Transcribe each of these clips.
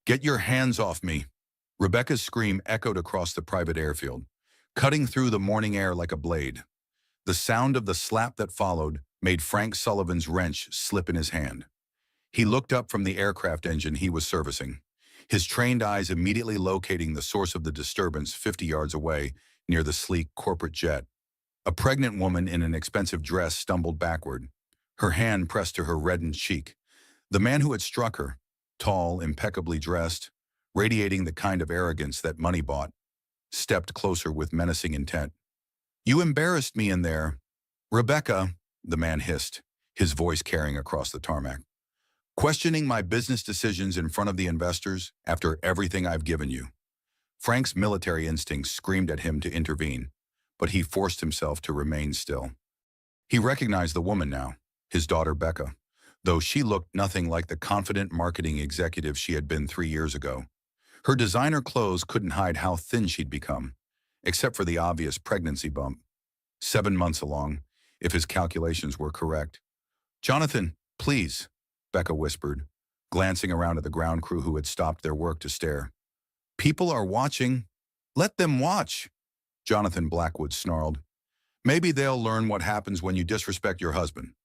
Get your hands off me. Rebecca's scream echoed across the private airfield, cutting through the morning air like a blade. The sound of the slap that followed made Frank Sullivan's wrench slip in his hand. He looked up from the aircraft engine he was servicing, his trained eyes immediately locating the source of the disturbance 50 yards away near the sleek corporate jet. A pregnant woman in an expensive dress stumbled backward, her hand pressed to her reddened cheek. The man who had struck her, tall, impeccably dressed, radiating the kind of arrogance that money bought, stepped closer with menacing intent. "You embarrassed me in there." "Rebecca," the man hissed, his voice carrying across the tarmac. "Questioning my business decisions in front of the investors after everything I've given you." Frank's military instincts screamed at him to intervene, but he forced himself to remain still. He recognized the woman now, his daughter Becca, though she looked nothing like the confident marketing executive she had been 3 years ago. Her designer clothes couldn't hide how thin she'd become, except for the obvious pregnancy bump. 7 months along, if his calculations were correct. "Jonathan, please," Becca whispered, glancing around at the ground crew who had stopped their work to stare. "People are watching. Let them watch," Jonathan Blackwood snarled. "Maybe they'll learn what happens when you disrespect your husband."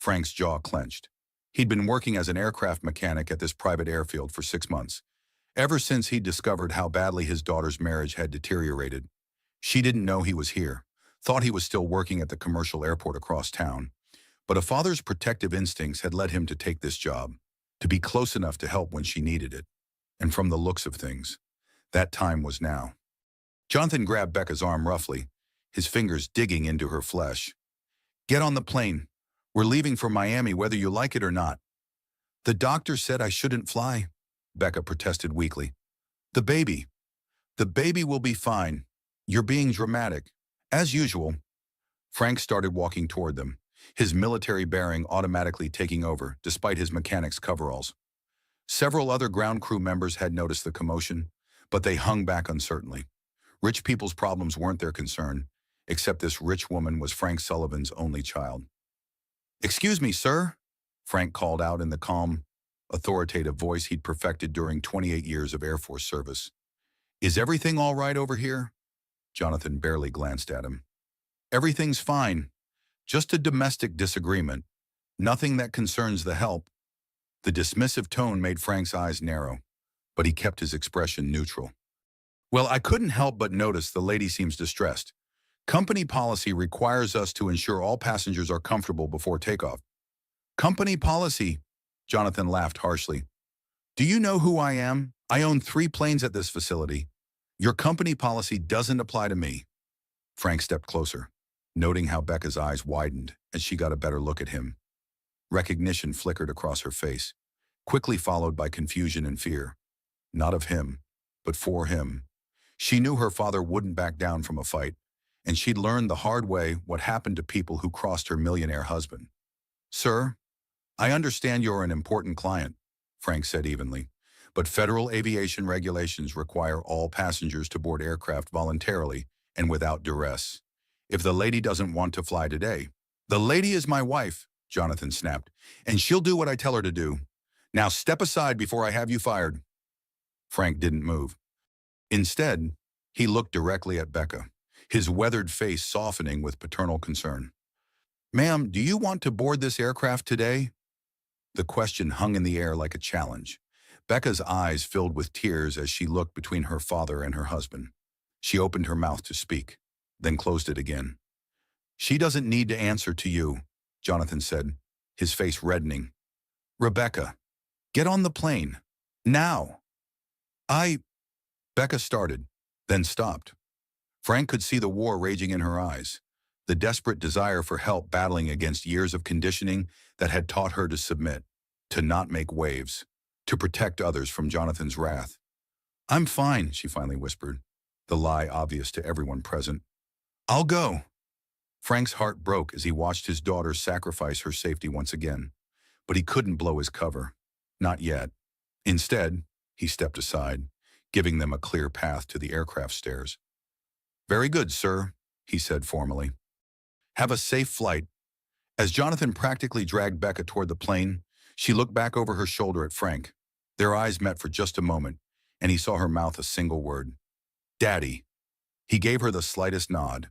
Frank's jaw clenched. He'd been working as an aircraft mechanic at this private airfield for 6 months, ever since he'd discovered how badly his daughter's marriage had deteriorated. She didn't know he was here, thought he was still working at the commercial airport across town. But a father's protective instincts had led him to take this job, to be close enough to help when she needed it. And from the looks of things, that time was now. Jonathan grabbed Becca's arm roughly, his fingers digging into her flesh. "Get on the plane. We're leaving for Miami whether you like it or not." "The doctor said I shouldn't fly," Becca protested weakly. "The baby. The baby will be fine. You're being dramatic. As usual." Frank started walking toward them, his military bearing automatically taking over despite his mechanic's coveralls. Several other ground crew members had noticed the commotion, but they hung back uncertainly. Rich people's problems weren't their concern, except this rich woman was Frank Sullivan's only child. "Excuse me, sir," Frank called out in the calm, authoritative voice he'd perfected during 28 years of Air Force service. "Is everything all right over here?" Jonathan barely glanced at him. "Everything's fine. Just a domestic disagreement. Nothing that concerns the help." The dismissive tone made Frank's eyes narrow, but he kept his expression neutral. "Well, I couldn't help but notice the lady seems distressed. Company policy requires us to ensure all passengers are comfortable before takeoff." "Company policy?" Jonathan laughed harshly. "Do you know who I am? I own 3 planes at this facility. Your company policy doesn't apply to me." Frank stepped closer, noting how Becca's eyes widened as she got a better look at him. Recognition flickered across her face, quickly followed by confusion and fear. Not of him, but for him. She knew her father wouldn't back down from a fight, and she'd learned the hard way what happened to people who crossed her millionaire husband. "Sir, I understand you're an important client," Frank said evenly, "but federal aviation regulations require all passengers to board aircraft voluntarily and without duress. If the lady doesn't want to fly today—" "The lady is my wife," Jonathan snapped, "and she'll do what I tell her to do. Now step aside before I have you fired." Frank didn't move. Instead, he looked directly at Becca, his weathered face softening with paternal concern. "Ma'am, do you want to board this aircraft today?" The question hung in the air like a challenge. Becca's eyes filled with tears as she looked between her father and her husband. She opened her mouth to speak, then closed it again. "She doesn't need to answer to you," Jonathan said, his face reddening. "Rebecca, get on the plane. Now." "I—" Becca started, then stopped. Frank could see the war raging in her eyes, the desperate desire for help battling against years of conditioning that had taught her to submit, to not make waves, to protect others from Jonathan's wrath. "I'm fine," she finally whispered, the lie obvious to everyone present. "I'll go." Frank's heart broke as he watched his daughter sacrifice her safety once again, but he couldn't blow his cover. Not yet. Instead, he stepped aside, giving them a clear path to the aircraft stairs. "Very good, sir," he said formally. "Have a safe flight." As Jonathan practically dragged Becca toward the plane, she looked back over her shoulder at Frank. Their eyes met for just a moment, and he saw her mouth a single word. Daddy. He gave her the slightest nod,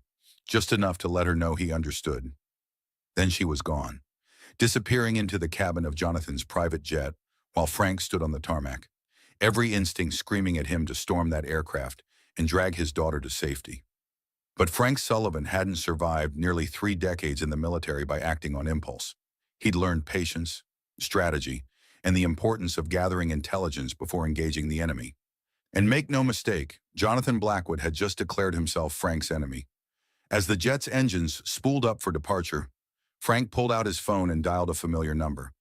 just enough to let her know he understood. Then she was gone, disappearing into the cabin of Jonathan's private jet while Frank stood on the tarmac, every instinct screaming at him to storm that aircraft and drag his daughter to safety. But Frank Sullivan hadn't survived nearly 3 decades in the military by acting on impulse. He'd learned patience, strategy, and the importance of gathering intelligence before engaging the enemy. And make no mistake, Jonathan Blackwood had just declared himself Frank's enemy. As the jet's engines spooled up for departure, Frank pulled out his phone and dialed a familiar number.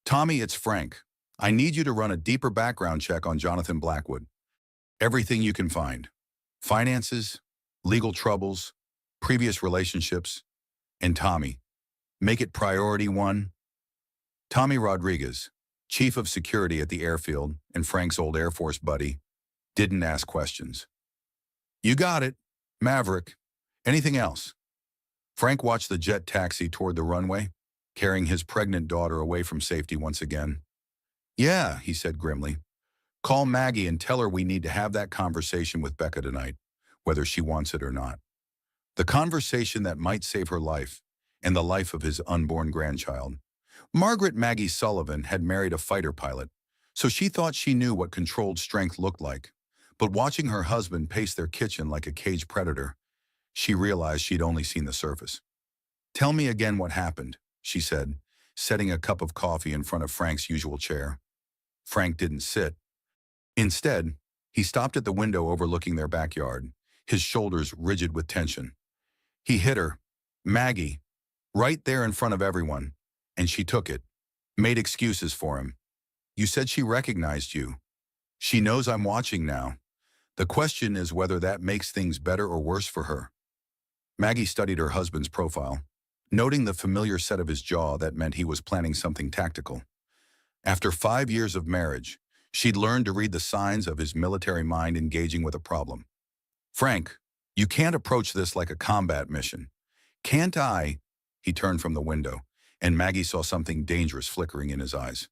Tommy, it's Frank. I need you to run a deeper background check on Jonathan Blackwood. Everything you can find. Finances, legal troubles, previous relationships, and Tommy. Make it priority 1. Tommy Rodriguez, chief of security at the airfield and Frank's old Air Force buddy, didn't ask questions. You got it, Maverick. Anything else? Frank watched the jet taxi toward the runway, carrying his pregnant daughter away from safety once again. Yeah, he said grimly. Call Maggie and tell her we need to have that conversation with Becca tonight, whether she wants it or not. The conversation that might save her life and the life of his unborn grandchild. Margaret Maggie Sullivan had married a fighter pilot, so she thought she knew what controlled strength looked like. But watching her husband pace their kitchen like a caged predator, she realized she'd only seen the surface. Tell me again what happened, she said, setting a cup of coffee in front of Frank's usual chair. Frank didn't sit. Instead, he stopped at the window overlooking their backyard, his shoulders rigid with tension. He hit her, Maggie, right there in front of everyone, and she took it, made excuses for him. You said she recognized you. She knows I'm watching now. The question is whether that makes things better or worse for her. Maggie studied her husband's profile, noting the familiar set of his jaw that meant he was planning something tactical. After 5 years of marriage, she'd learned to read the signs of his military mind engaging with a problem. Frank, you can't approach this like a combat mission. Can't I? He turned from the window, and Maggie saw something dangerous flickering in his eyes.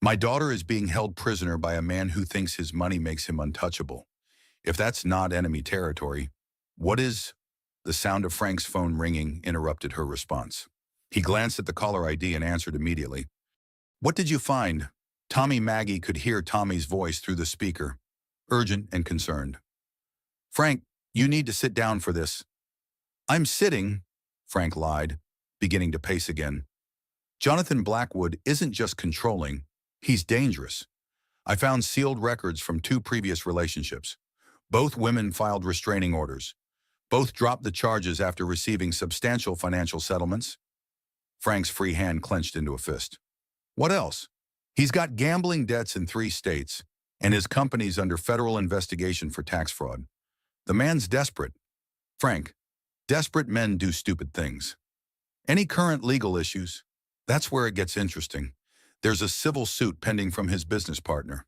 My daughter is being held prisoner by a man who thinks his money makes him untouchable. If that's not enemy territory, what is? The sound of Frank's phone ringing interrupted her response. He glanced at the caller ID and answered immediately. What did you find? Maggie could hear Tommy's voice through the speaker, urgent and concerned. Frank, you need to sit down for this. I'm sitting, Frank lied, beginning to pace again. Jonathan Blackwood isn't just controlling, he's dangerous. I found sealed records from 2 previous relationships. Both women filed restraining orders. Both dropped the charges after receiving substantial financial settlements. Frank's free hand clenched into a fist. What else? He's got gambling debts in 3 states, and his company's under federal investigation for tax fraud. The man's desperate. Frank, desperate men do stupid things. Any current legal issues? That's where it gets interesting. There's a civil suit pending from his business partner,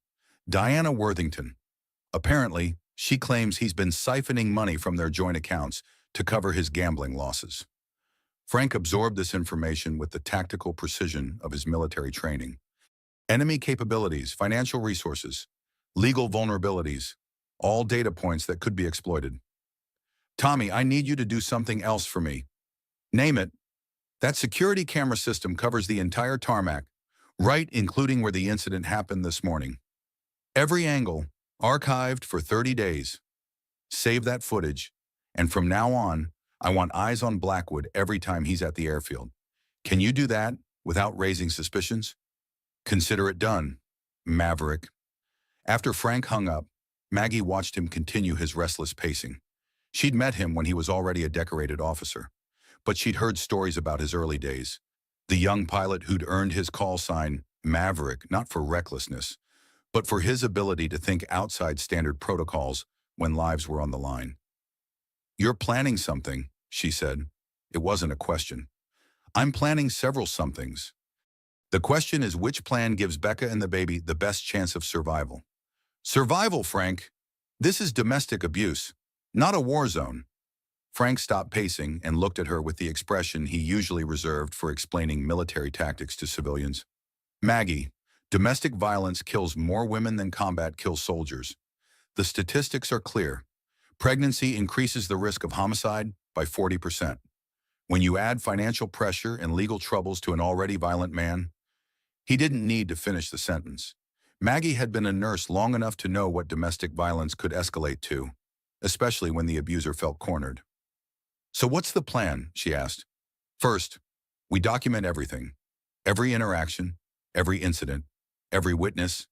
Diana Worthington. Apparently, she claims he's been siphoning money from their joint accounts to cover his gambling losses. Frank absorbed this information with the tactical precision of his military training. Enemy capabilities, financial resources, legal vulnerabilities, all data points that could be exploited. Tommy, I need you to do something else for me. Name it. That security camera system covers the entire tarmac, right including where the incident happened this morning. Every angle, archived for 30 days. Save that footage, and from now on, I want eyes on Blackwood every time he's at the airfield. Can you do that without raising suspicions? Consider it done, Maverick. After Frank hung up, Maggie watched him continue his restless pacing. She'd met him when he was already a decorated officer, but she'd heard stories about his early days. The young pilot who'd earned his call sign, Maverick, not for recklessness, but for his ability to think outside standard protocols when lives were on the line. You're planning something, she said. It wasn't a question. I'm planning several somethings. The question is which plan gives Becca and the baby the best chance of survival. Survival, Frank. This is domestic abuse, not a war zone. Frank stopped pacing and looked at her with the expression he usually reserved for explaining military tactics to civilians. Maggie, Domestic violence kills more women than combat kills soldiers. The statistics are clear. Pregnancy increases the risk of homicide by 40%. When you add financial pressure and legal troubles to an already violent man, he didn't need to finish the sentence. Maggie had been a nurse long enough to know what domestic violence could escalate to, especially when the abuser felt cornered. "So what's the plan?" she asked. "First, we document everything. Every interaction, every incident, every witness.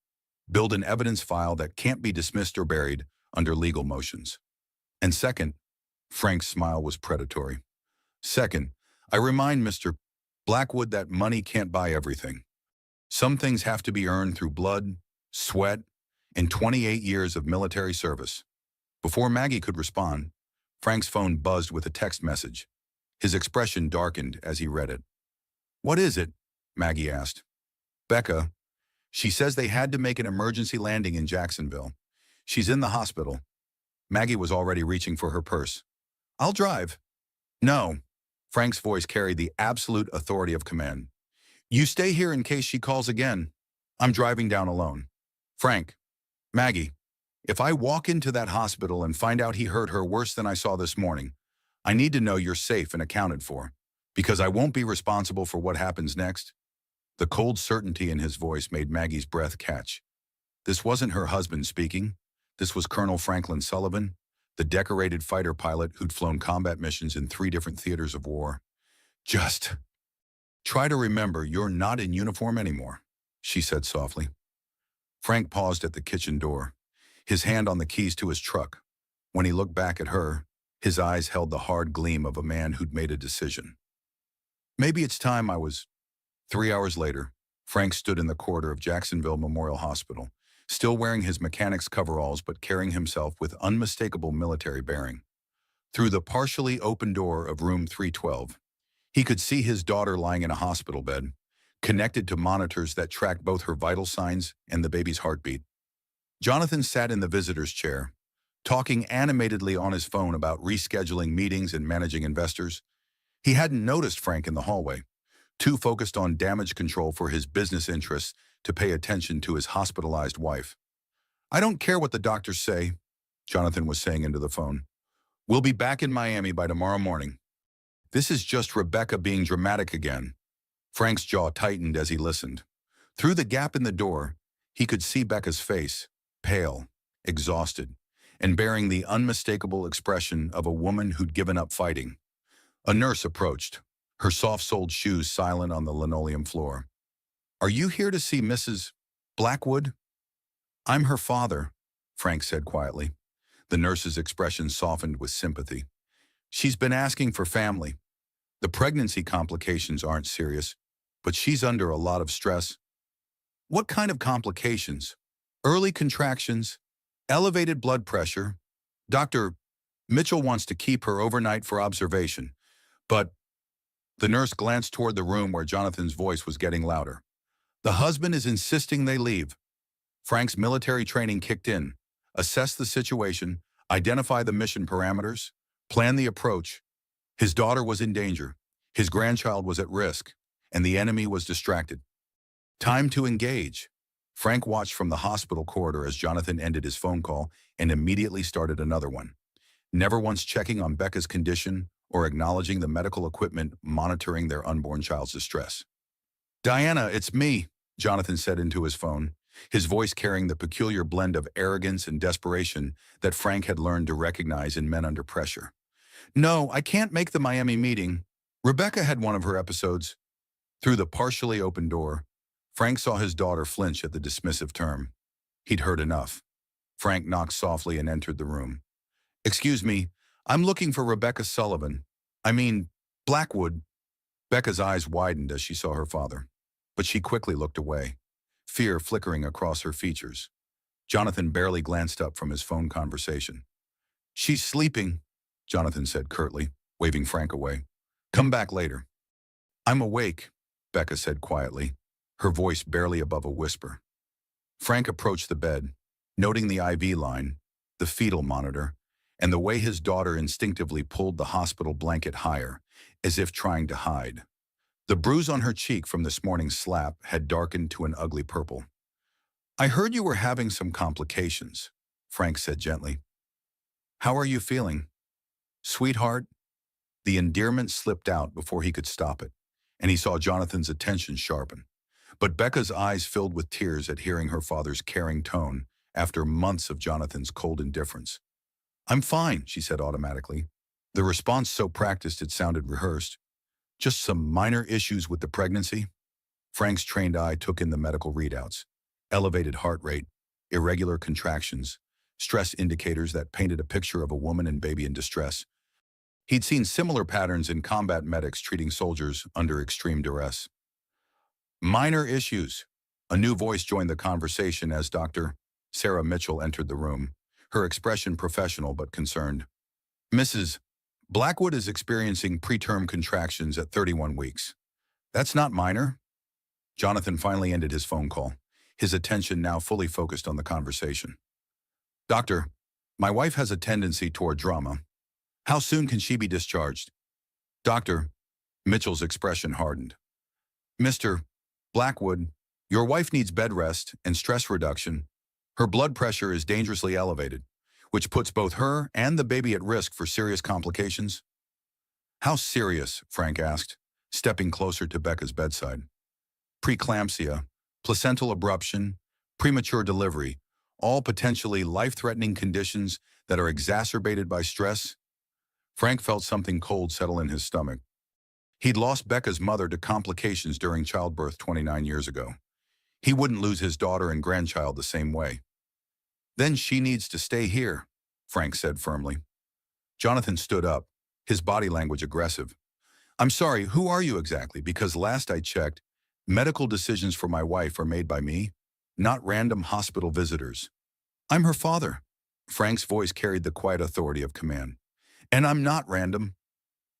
Build an evidence file that can't be dismissed or buried under legal motions. And second," Frank's smile was predatory. "Second, I remind Mr. Blackwood that money can't buy everything. Some things have to be earned through blood, sweat, and 28 years of military service." Before Maggie could respond, Frank's phone buzzed with a text message. His expression darkened as he read it. "What is it?" Maggie asked. "Becca. She says they had to make an emergency landing in Jacksonville. She's in the hospital." Maggie was already reaching for her purse. "I'll drive." "No." Frank's voice carried the absolute authority of command. "You stay here in case she calls again. I'm driving down alone." "Frank." "Maggie, if I walk into that hospital and find out he hurt her worse than I saw this morning, I need to know you're safe and accounted for, because I won't be responsible for what happens next." The cold certainty in his voice made Maggie's breath catch. This wasn't her husband speaking. This was Colonel Franklin Sullivan, the decorated fighter pilot who'd flown combat missions in 3 different theaters of war. "Just try to remember you're not in uniform anymore," she said softly. Frank paused at the kitchen door, his hand on the keys to his truck. When he looked back at her, his eyes held the hard gleam of a man who'd made a decision. "Maybe it's time I was..." 3 hours later, Frank stood in the corridor of Jacksonville Memorial Hospital, still wearing his mechanic's coveralls but carrying himself with unmistakable military bearing. Through the partially open door of room 312, he could see his daughter lying in a hospital bed, connected to monitors that tracked both her vital signs and the baby's heartbeat. Jonathan sat in the visitor's chair, talking animatedly on his phone about rescheduling meetings and managing investors. He hadn't noticed Frank in the hallway, too focused on damage control for his business interests to pay attention to his hospitalized wife. "I don't care what the doctors say," Jonathan was saying into the phone. "We'll be back in Miami by tomorrow morning." "This is just Rebecca being dramatic again." Frank's jaw tightened as he listened. Through the gap in the door, he could see Becca's face, pale, exhausted, and bearing the unmistakable expression of a woman who'd given up fighting. A nurse approached, her soft-soled shoes silent on the linoleum floor. "Are you here to see Mrs. Blackwood?" "I'm her father," Frank said quietly. The nurse's expression softened with sympathy. "She's been asking for family. The pregnancy complications aren't serious, but she's under a lot of stress." "What kind of complications?" "Early contractions, elevated blood pressure. Dr. Mitchell wants to keep her overnight for observation, but..." The nurse glanced toward the room where Jonathan's voice was getting louder. "The husband is insisting they leave." Frank's military training kicked in. Assess the situation, identify the mission parameters, plan the approach. His daughter was in danger, his grandchild was at risk, and the enemy was distracted. Time to engage. Frank watched from the hospital corridor as Jonathan ended his phone call and immediately started another one, never once checking on Becca's condition or acknowledging the medical equipment monitoring their unborn child's distress. "Diana, it's me," Jonathan said into his phone, his voice carrying the peculiar blend of arrogance and desperation that Frank had learned to recognize in men under pressure. "No, I can't make the Miami meeting. Rebecca had one of her episodes." Through the partially open door, Frank saw his daughter flinch at the dismissive term. He'd heard enough. Frank knocked softly and entered the room. "Excuse me, I'm looking for Rebecca Sullivan. I mean, Blackwood." Becca's eyes widened as she saw her father, but she quickly looked away, fear flickering across her features. Jonathan barely glanced up from his phone conversation. "She's sleeping," Jonathan said curtly, waving Frank away. "Come back later." "I'm awake," Becca said quietly, her voice barely above a whisper. Frank approached the bed, noting the IV line, the fetal monitor, and the way his daughter instinctively pulled the hospital blanket higher, as if trying to hide. The bruise on her cheek from this morning's slap had darkened to an ugly purple. "I heard you were having some complications," Frank said gently. "How are you feeling?" "Sweetheart?" The endearment slipped out before he could stop it, and he saw Jonathan's attention sharpen. But Becca's eyes filled with tears at hearing her father's caring tone after months of Jonathan's cold indifference. "I'm fine," she said automatically. The response so practiced it sounded rehearsed. "Just some minor issues with the pregnancy." Frank's trained eye took in the medical readouts. Elevated heart rate, irregular contractions, stress indicators that painted a picture of a woman and baby in distress. He'd seen similar patterns in combat medics treating soldiers under extreme duress. "Minor issues." A new voice joined the conversation as Dr. Sarah Mitchell entered the room, her expression professional but concerned. "Mrs. Blackwood is experiencing preterm contractions at 31 weeks. That's not minor." Jonathan finally ended his phone call, his attention now fully focused on the conversation. "Doctor, my wife has a tendency toward drama. How soon can she be discharged?" "Doctor," Mitchell's expression hardened. "Mr. Blackwood, your wife needs bed rest and stress reduction. Her blood pressure is dangerously elevated, which puts both her and the baby at risk for serious complications." "How serious?" Frank asked, stepping closer to Becca's bedside. "Preeclampsia, placental abruption, premature delivery, all potentially life-threatening conditions that are exacerbated by stress." Frank felt something cold settle in his stomach. He'd lost Becca's mother to complications during childbirth 29 years ago. He wouldn't lose his daughter and grandchild the same way. "Then she needs to stay here," Frank said firmly. Jonathan stood up, his body language aggressive. "I'm sorry, who are you exactly? Because last I checked, medical decisions for my wife are made by me, not random hospital visitors." "I'm her father." Frank's voice carried the quiet authority of command. "And I'm not random."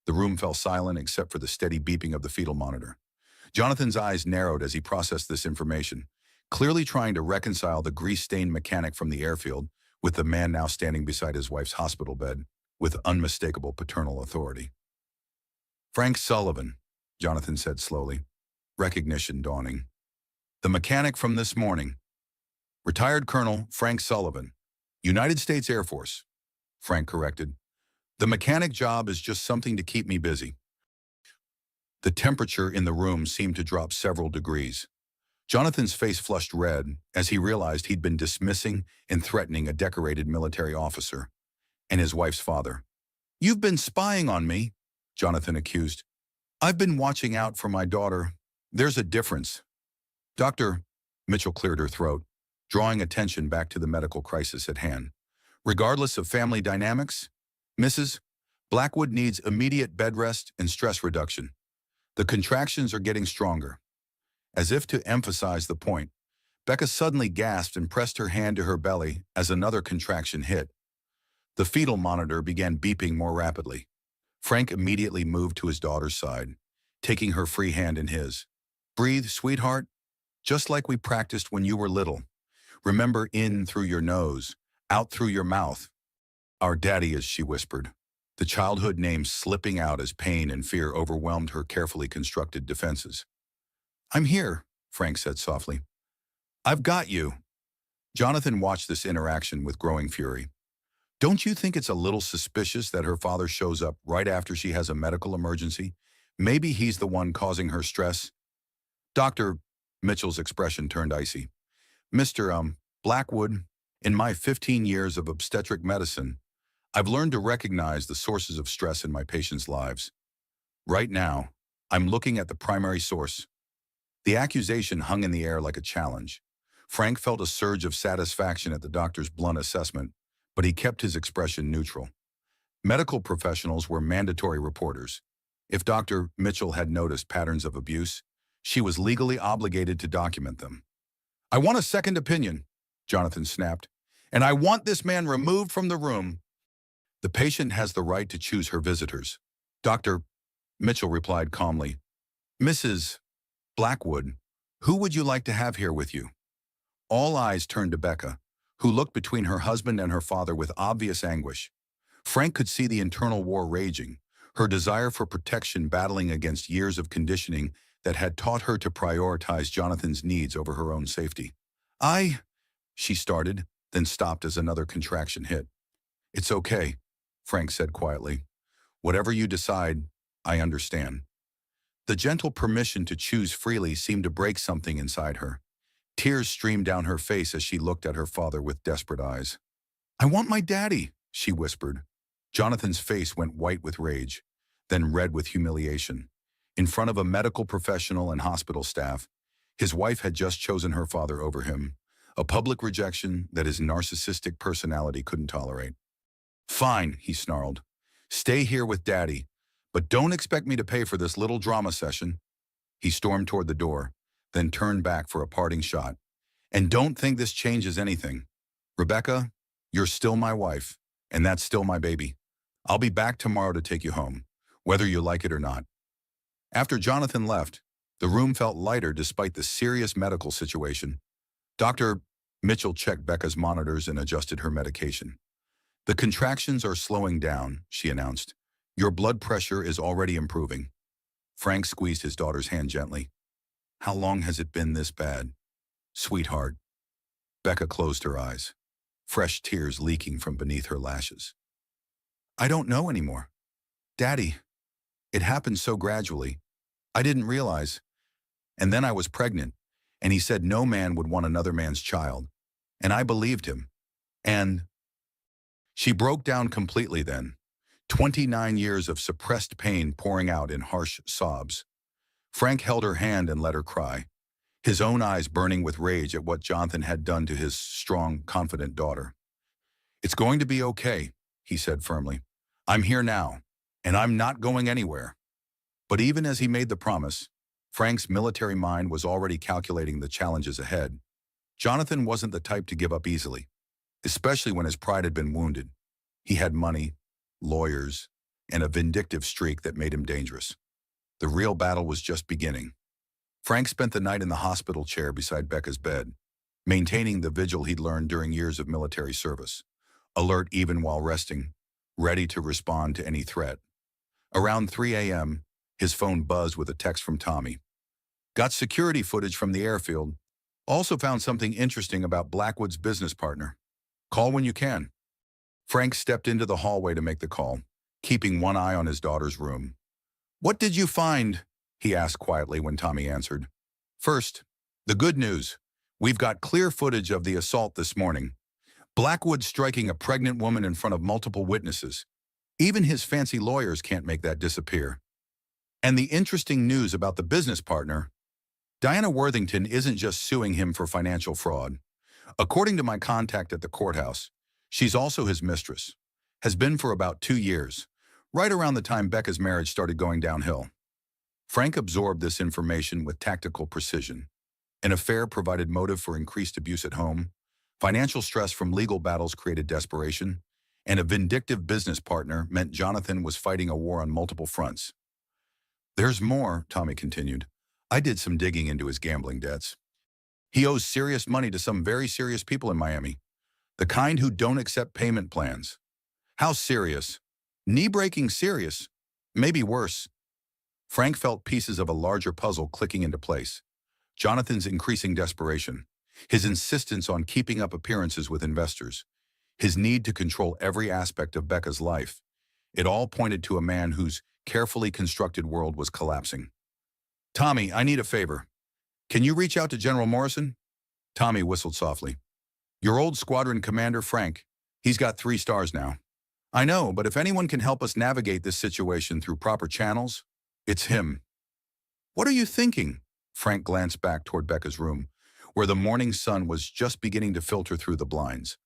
The room fell silent except for the steady beeping of the fetal monitor. Jonathan's eyes narrowed as he processed this information, clearly trying to reconcile the grease-stained mechanic from the airfield with the man now standing beside his wife's hospital bed with unmistakable paternal authority. "Frank Sullivan," Jonathan said slowly, recognition dawning. "The mechanic from this morning. Retired Colonel Frank Sullivan, United States Air Force," Frank corrected. "The mechanic job is just something to keep me busy." The temperature in the room seemed to drop several degrees. Jonathan's face flushed red as he realized he'd been dismissing and threatening a decorated military officer and his wife's father. "You've been spying on me," Jonathan accused. "I've been watching out for my daughter. There's a difference." "Doctor," Mitchell cleared her throat, drawing attention back to the medical crisis at hand. "Regardless of family dynamics, Mrs. Blackwood needs immediate bed rest and stress reduction. The contractions are getting stronger." As if to emphasize the point, Becca suddenly gasped and pressed her hand to her belly as another contraction hit. The fetal monitor began beeping more rapidly. Frank immediately moved to his daughter's side, taking her free hand in his. "Breathe, sweetheart, just like we practiced when you were little. Remember, in through your nose, out through your mouth." "Our daddy is," she whispered, the childhood name slipping out as pain and fear overwhelmed her carefully constructed defenses. "I'm here," Frank said softly. "I've got you." Jonathan watched this interaction with growing fury. "Don't you think it's a little suspicious that her father shows up right after she has a medical emergency? Maybe he's the one causing her stress?" "Dr." Mitchell's expression turned icy. "Mr. Blackwood, in my 15 years of obstetric medicine, I've learned to recognize the sources of stress in my patients' lives. Right now, I'm looking at the primary source." The accusation hung in the air like a challenge. Frank felt a surge of satisfaction at the doctor's blunt assessment, but he kept his expression neutral. Medical professionals were mandatory reporters. If Dr. Mitchell had noticed patterns of abuse, she was legally obligated to document them. "I want a second opinion," Jonathan snapped, "and I want this man removed from the room." "The patient has the right to choose her visitors," Dr. Mitchell replied calmly. "Mrs. Blackwood, who would you like to have here with you?" All eyes turned to Becca, who looked between her husband and her father with obvious anguish. Frank could see the internal war raging, her desire for protection battling against years of conditioning that had taught her to prioritize Jonathan's needs over her own safety. She started, then stopped as another contraction hit. It's okay, Frank said quietly. Whatever you decide, I understand. The gentle permission to choose freely seemed to break something inside her. Tears streamed down her face as she looked at her father with desperate eyes. I want my daddy, she whispered. Jonathan's face went white with rage, then red with humiliation. In front of a medical professional and hospital staff, his wife had just chosen her father over him, a public rejection that his narcissistic personality couldn't tolerate. Fine, he snarled. Stay here with Daddy, but don't expect me to pay for this little drama session. He stormed toward the door, then turned back for a parting shot. And don't think this changes anything. Rebecca, you're still my wife, and that's still my baby. I'll be back tomorrow to take you home, whether you like it or not. After Jonathan left, the room felt lighter despite the serious medical situation. Dr. Mitchell checked Becca's monitors and adjusted her medication. The contractions are slowing down, she announced. Your blood pressure is already improving. Frank squeezed his daughter's hand gently. How long has it been this bad? Sweetheart. Becca closed her eyes, fresh tears leaking from beneath her lashes. I don't know anymore. Daddy, it happened so gradually. I didn't realize. And then I was pregnant, and he said no man would want another man's child. And I believed him. And she broke down completely then, 29 years of suppressed pain pouring out in harsh sobs. Frank held her hand and let her cry, his own eyes burning with rage at what Jonathan had done to his strong, confident daughter. It's going to be okay, he said firmly. I'm here now, and I'm not going anywhere. But even as he made the promise, Frank's military mind was already calculating the challenges ahead. Jonathan wasn't the type to give up easily, especially when his pride had been wounded. He had money, lawyers, and a vindictive streak that made him dangerous. The real battle was just beginning. Frank spent the night in the hospital chair beside Becca's bed, maintaining the vigil he'd learned during years of military service, alert even while resting, ready to respond to any threat. Around 3 a.m., his phone buzzed with a text from Tommy. Got security footage from the airfield. Also found something interesting about Blackwood's business partner. Call when you can. Frank stepped into the hallway to make the call, keeping one eye on his daughter's room. What did you find? He asked quietly when Tommy answered. First, the good news. We've got clear footage of the assault this morning. Blackwood striking a pregnant woman in front of multiple witnesses. Even his fancy lawyers can't make that disappear. And the interesting news about the business partner, Diana Worthington isn't just suing him for financial fraud. According to my contact at the courthouse, she's also his mistress, has been for about 2 years, right around the time Becca's marriage started going downhill. Frank absorbed this information with tactical precision. An affair provided motive for increased abuse at home, financial stress from legal battles created desperation, and a vindictive business partner meant Jonathan was fighting a war on multiple fronts. There's more, Tommy continued. I did some digging into his gambling debts. He owes serious money to some very serious people in Miami, the kind who don't accept payment plans. How serious? Knee-breaking serious? Maybe worse. Frank felt pieces of a larger puzzle clicking into place. Jonathan's increasing desperation, his insistence on keeping up appearances with investors, his need to control every aspect of Becca's life. It all pointed to a man whose carefully constructed world was collapsing. Tommy, I need a favor. Can you reach out to General Morrison? Tommy whistled softly. Your old squadron commander, Frank. He's got 3 stars now. I know, but if anyone can help us navigate this situation through proper channels, it's him. What are you thinking? Frank glanced back toward Becca's room, where the morning sun was just beginning to filter through the blinds.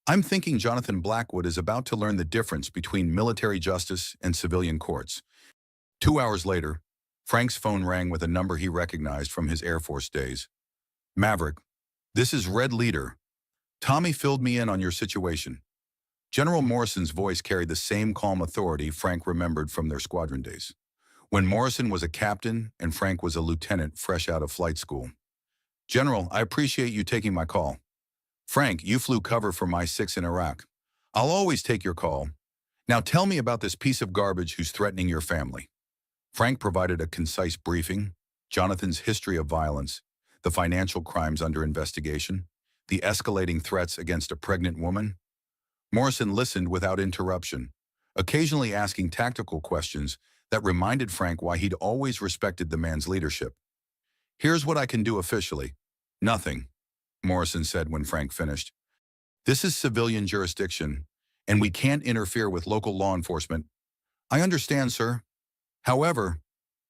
I'm thinking Jonathan Blackwood is about to learn the difference between military justice and civilian courts. 2 hours later, Frank's phone rang with a number he recognized from his Air Force days. Maverick, this is Red Leader. Tommy filled me in on your situation. General Morrison's voice carried the same calm authority Frank remembered from their squadron days, when Morrison was a captain and Frank was a lieutenant fresh out of flight school. General, I appreciate you taking my call. Frank, you flew cover for my 6 in Iraq. I'll always take your call. Now tell me about this piece of garbage who's threatening your family. Frank provided a concise briefing: Jonathan's history of violence, the financial crimes under investigation, the escalating threats against a pregnant woman. Morrison listened without interruption, occasionally asking tactical questions that reminded Frank why he'd always respected the man's leadership. "Here's what I can do officially." "Nothing," Morrison said when Frank finished. "This is civilian jurisdiction, and we can't interfere with local law enforcement." "I understand, sir. However,"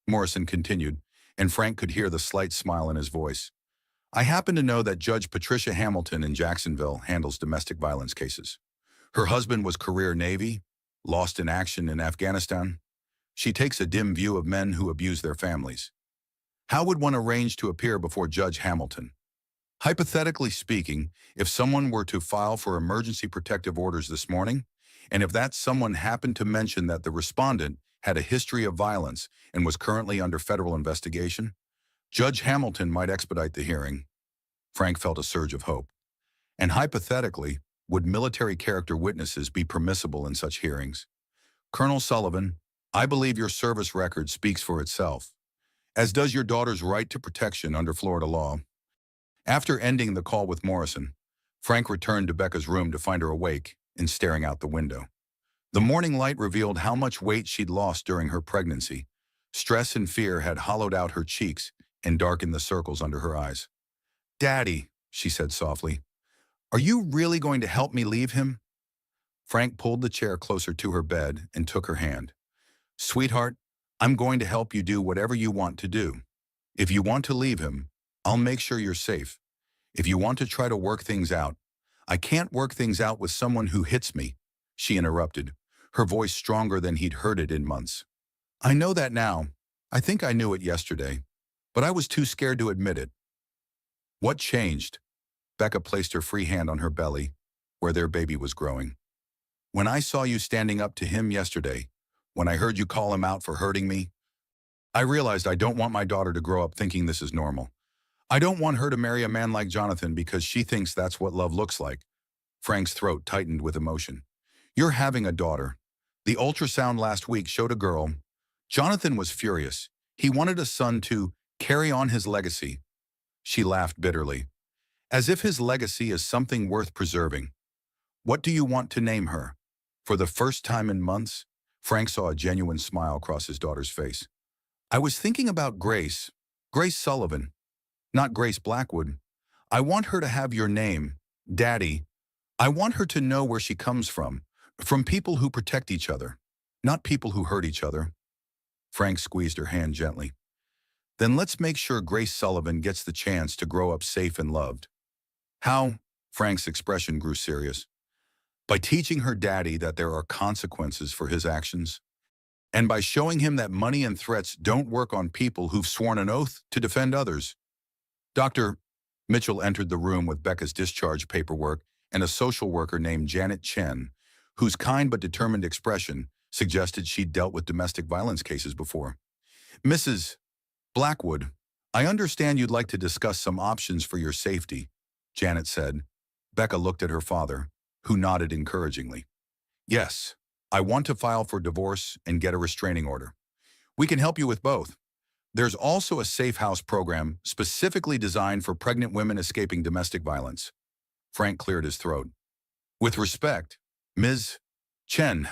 Morrison continued, and Frank could hear the slight smile in his voice, "I happen to know that Judge Patricia Hamilton in Jacksonville handles domestic violence cases. Her husband was career Navy, lost in action in Afghanistan. She takes a dim view of men who abuse their families. How would one arrange to appear before Judge Hamilton? Hypothetically speaking, if someone were to file for emergency protective orders this morning, and if that someone happened to mention that the respondent had a history of violence and was currently under federal investigation, Judge Hamilton might expedite the hearing." Frank felt a surge of hope. "And hypothetically, would military character witnesses be permissible in such hearings?" "Colonel Sullivan, I believe your service record speaks for itself, as does your daughter's right to protection under Florida law." After ending the call with Morrison, Frank returned to Becca's room to find her awake and staring out the window. The morning light revealed how much weight she'd lost during her pregnancy. Stress and fear had hollowed out her cheeks and darkened the circles under her eyes. "Daddy," she said softly, "are you really going to help me leave him?" Frank pulled the chair closer to her bed and took her hand. "Sweetheart, I'm going to help you do whatever you want to do. If you want to leave him, I'll make sure you're safe. If you want to try to work things out—" "I can't work things out with someone who hits me," she interrupted, her voice stronger than he'd heard it in months. "I know that now. I think I knew it yesterday, but I was too scared to admit it." "What changed?" Becca placed her free hand on her belly, where their baby was growing. "When I saw you standing up to him yesterday, when I heard you call him out for hurting me, I realized I don't want my daughter to grow up thinking this is normal. I don't want her to marry a man like Jonathan because she thinks that's what love looks like." Frank's throat tightened with emotion. "You're having a daughter. The ultrasound last week showed a girl. Jonathan was furious. He wanted a son to carry on his legacy." She laughed bitterly. "As if his legacy is something worth preserving. What do you want to name her?" For the first time in months, Frank saw a genuine smile cross his daughter's face. "I was thinking about Grace Sullivan, not Grace Blackwood. I want her to have your name, Daddy. I want her to know where she comes from people who protect each other, not people who hurt each other." Frank squeezed her hand gently. "Then let's make sure Grace Sullivan gets the chance to grow up safe and loved." "How?" Frank's expression grew serious. "By teaching her daddy that there are consequences for his actions, and by showing him that money and threats don't work on people who've sworn an oath to defend others." Dr. Mitchell entered the room with Becca's discharge paperwork and a social worker named Janet Chen, whose kind but determined expression suggested she'd dealt with domestic violence cases before. "Mrs. Blackwood, I understand you'd like to discuss some options for your safety," Janet said. Becca looked at her father, who nodded encouragingly. "Yes, I want to file for divorce and get a restraining order. We can help you with both. There's also a safe house program specifically designed for pregnant women escaping domestic violence." Frank cleared his throat. "With respect, Ms. Chen,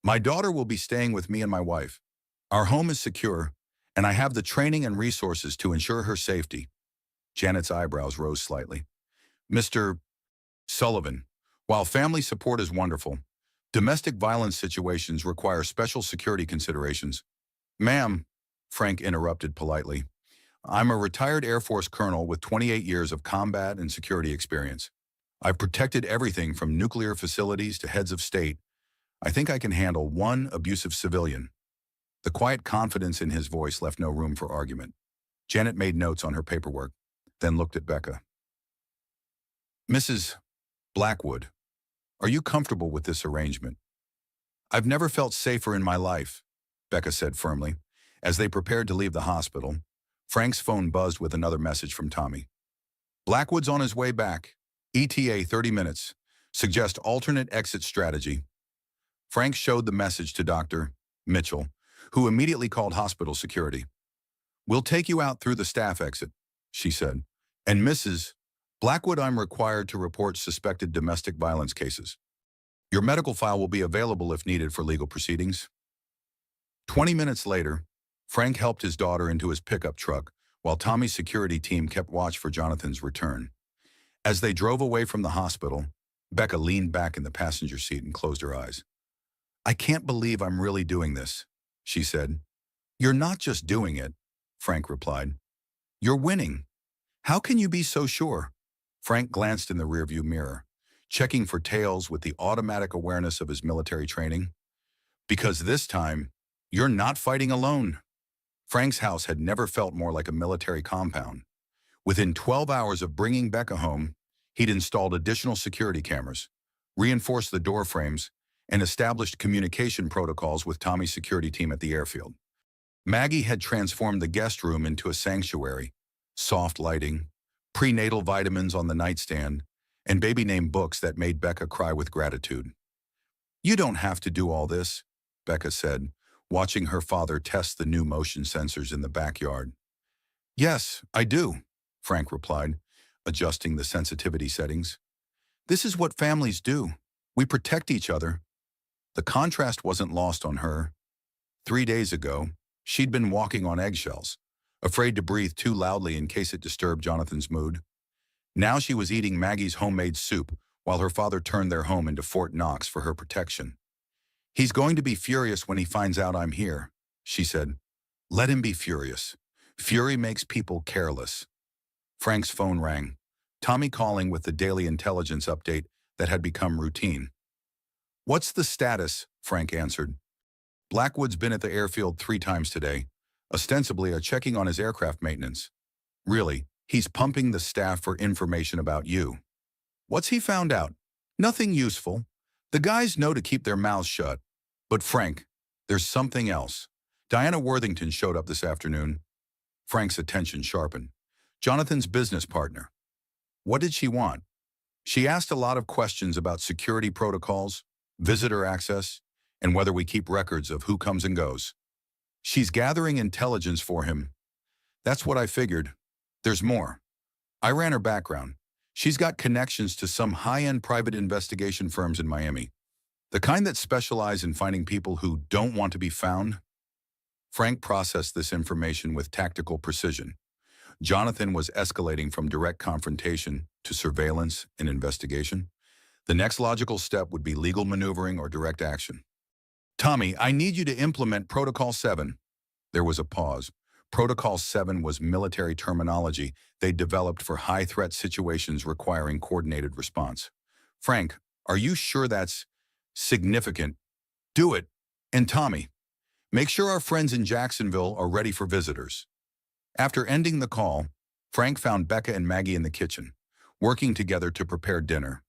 my daughter will be staying with me and my wife. Our home is secure, and I have the training and resources to ensure her safety." Janet's eyebrows rose slightly. "Mr. Sullivan, while family support is wonderful, domestic violence situations require special security considerations." "Ma'am," Frank interrupted politely, "I'm a retired Air Force colonel with 28 years of combat and security experience. I've protected everything from nuclear facilities to heads of state. I think I can handle one abusive civilian." The quiet confidence in his voice left no room for argument. Janet made notes on her paperwork, then looked at Becca. "Mrs. Blackwood, are you comfortable with this arrangement?" "I've never felt safer in my life," Becca said firmly. As they prepared to leave the hospital, Frank's phone buzzed with another message from Tommy. "Blackwood's on his way back. ETA 30 minutes. Suggest alternate exit strategy." Frank showed the message to Dr. Mitchell, who immediately called hospital security. "We'll take you out through the staff exit," she said. "And Mrs. Blackwood, I'm required to report suspected domestic violence cases. Your medical file will be available if needed for legal proceedings." 20 minutes later, Frank helped his daughter into his pickup truck while Tommy's security team kept watch for Jonathan's return. As they drove away from the hospital, Becca leaned back in the passenger seat and closed her eyes. "I can't believe I'm really doing this," she said. "You're not just doing it," Frank replied. "You're winning. How can you be so sure?" Frank glanced in the rearview mirror, checking for tails with the automatic awareness of his military training. "Because this time, you're not fighting alone." Frank's house had never felt more like a military compound. Within 12 hours of bringing Becca home, he'd installed additional security cameras, reinforced the door frames, and established communication protocols with Tommy's security team at the airfield. Maggie had transformed the guest room into a sanctuary: soft lighting, prenatal vitamins on the nightstand, and baby-name books that made Becca cry with gratitude. "You don't have to do all this," Becca said, watching her father test the new motion sensors in the backyard. "Yes, I do," Frank replied, adjusting the sensitivity settings. "This is what families do. We protect each other." The contrast wasn't lost on her. 3 days ago, she'd been walking on eggshells, afraid to breathe too loudly in case it disturbed Jonathan's mood. Now she was eating Maggie's homemade soup while her father turned their home into Fort Knox for her protection. "He's going to be furious when he finds out I'm here," she said. "Let him be furious. Fury makes people careless." Frank's phone rang, Tommy calling with the daily intelligence update that had become routine. "What's the status?" Frank answered. "Blackwood's been at the airfield 3 times today, ostensibly checking on his aircraft maintenance. Really, he's pumping the staff for information about you." "What's he found out?" "Nothing useful. The guys know to keep their mouths shut. But Frank, there's something else. Diana Worthington showed up this afternoon." Frank's attention sharpened. "Jonathan's business partner." "What did she want?" "She asked a lot of questions about security protocols, visitor access, and whether we keep records of who comes and goes. She's gathering intelligence for him." "That's what I figured. There's more. I ran her background. She's got connections to some high-end private investigation firms in Miami. The kind that specialize in finding people who don't want to be found." Frank processed this information with tactical precision. Jonathan was escalating from direct confrontation to surveillance and investigation. The next logical step would be legal maneuvering or direct action. "Tommy, I need you to implement Protocol 7. There was a pause. Protocol 7 was military terminology they developed for high-threat situations requiring coordinated response. "Frank, are you sure that's significant?" "Do it. And Tommy, make sure our friends in Jacksonville are ready for visitors." After ending the call, Frank found Becca and Maggie in the kitchen, working together to prepare dinner.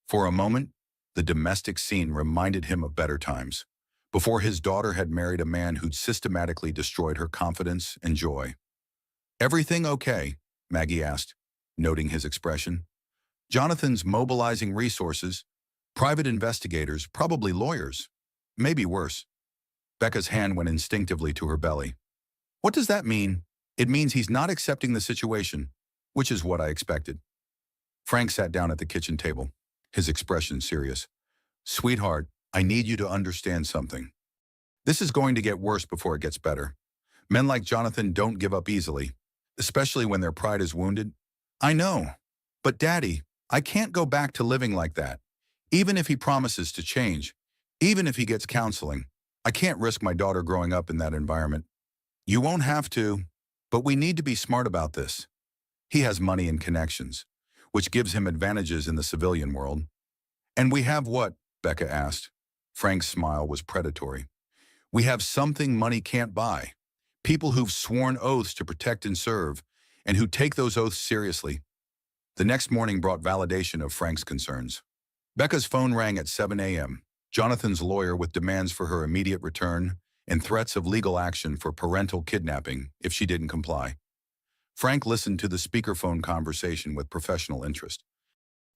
For a moment, the domestic scene reminded him of better times, before his daughter had married a man who'd systematically destroyed her confidence and joy. "Everything okay?" Maggie asked, noting his expression. "Jonathan's mobilizing resources, private investigators, probably lawyers. Maybe worse." Becca's hand went instinctively to her belly. "What does that mean?" "It means he's not accepting the situation, which is what I expected." Frank sat down at the kitchen table, his expression serious. "Sweetheart, I need you to understand something. This is going to get worse before it gets better. Men like Jonathan don't give up easily, especially when their pride is wounded." "I know. But Daddy, I can't go back to living like that. Even if he promises to change, even if he gets counseling, I can't risk my daughter growing up in that environment." "You won't have to, but we need to be smart about this. He has money and connections, which gives him advantages in the civilian world." "And we have what?" Becca asked. Frank's smile was predatory. "We have something money can't buy. People who've sworn oaths to protect and serve, and who take those oaths seriously." The next morning brought validation of Frank's concerns. Becca's phone rang at 7 a.m. Jonathan's lawyer with demands for her immediate return and threats of legal action for parental kidnapping if she didn't comply. Frank listened to the speakerphone conversation with professional interest.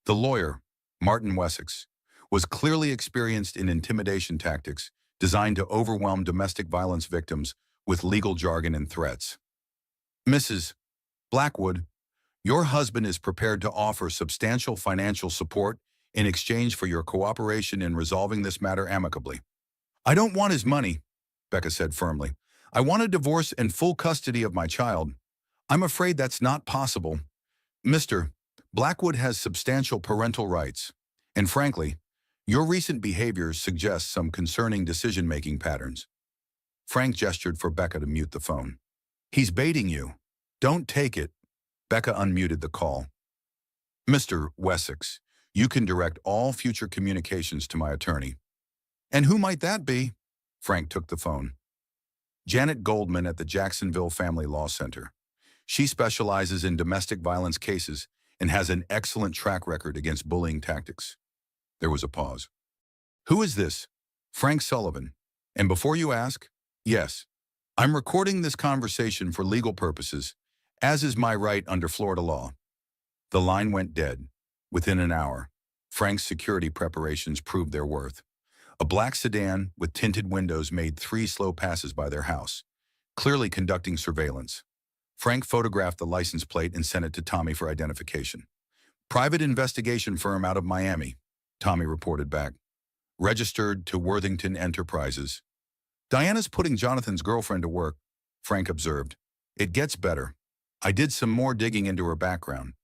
The lawyer, Martin Wessex, was clearly experienced in intimidation tactics designed to overwhelm domestic violence victims with legal jargon and threats. Mrs. Blackwood, your husband is prepared to offer substantial financial support in exchange for your cooperation in resolving this matter amicably. I don't want his money, Becca said firmly. I want a divorce and full custody of my child. I'm afraid that's not possible. Mr. Blackwood has substantial parental rights, and frankly, your recent behavior suggests some concerning decision-making patterns. Frank gestured for Becca to mute the phone. He's baiting you. Don't take it. Becca unmuted the call. Mr. Wessex, you can direct all future communications to my attorney. And who might that be? Frank took the phone. Janet Goldman at the Jacksonville Family Law Center. She specializes in domestic violence cases and has an excellent track record against bullying tactics. There was a pause. Who is this? Frank Sullivan. And before you ask, yes, I'm recording this conversation for legal purposes, as is my right under Florida law. The line went dead. Within an hour, Frank's security preparations proved their worth. A black sedan with tinted windows made 3 slow passes by their house, clearly conducting surveillance. Frank photographed the license plate and sent it to Tommy for identification. Private investigation firm out of Miami, Tommy reported back. Registered to Worthington Enterprises. Diana's putting Jonathan's girlfriend to work, Frank observed. It gets better. I did some more digging into her background.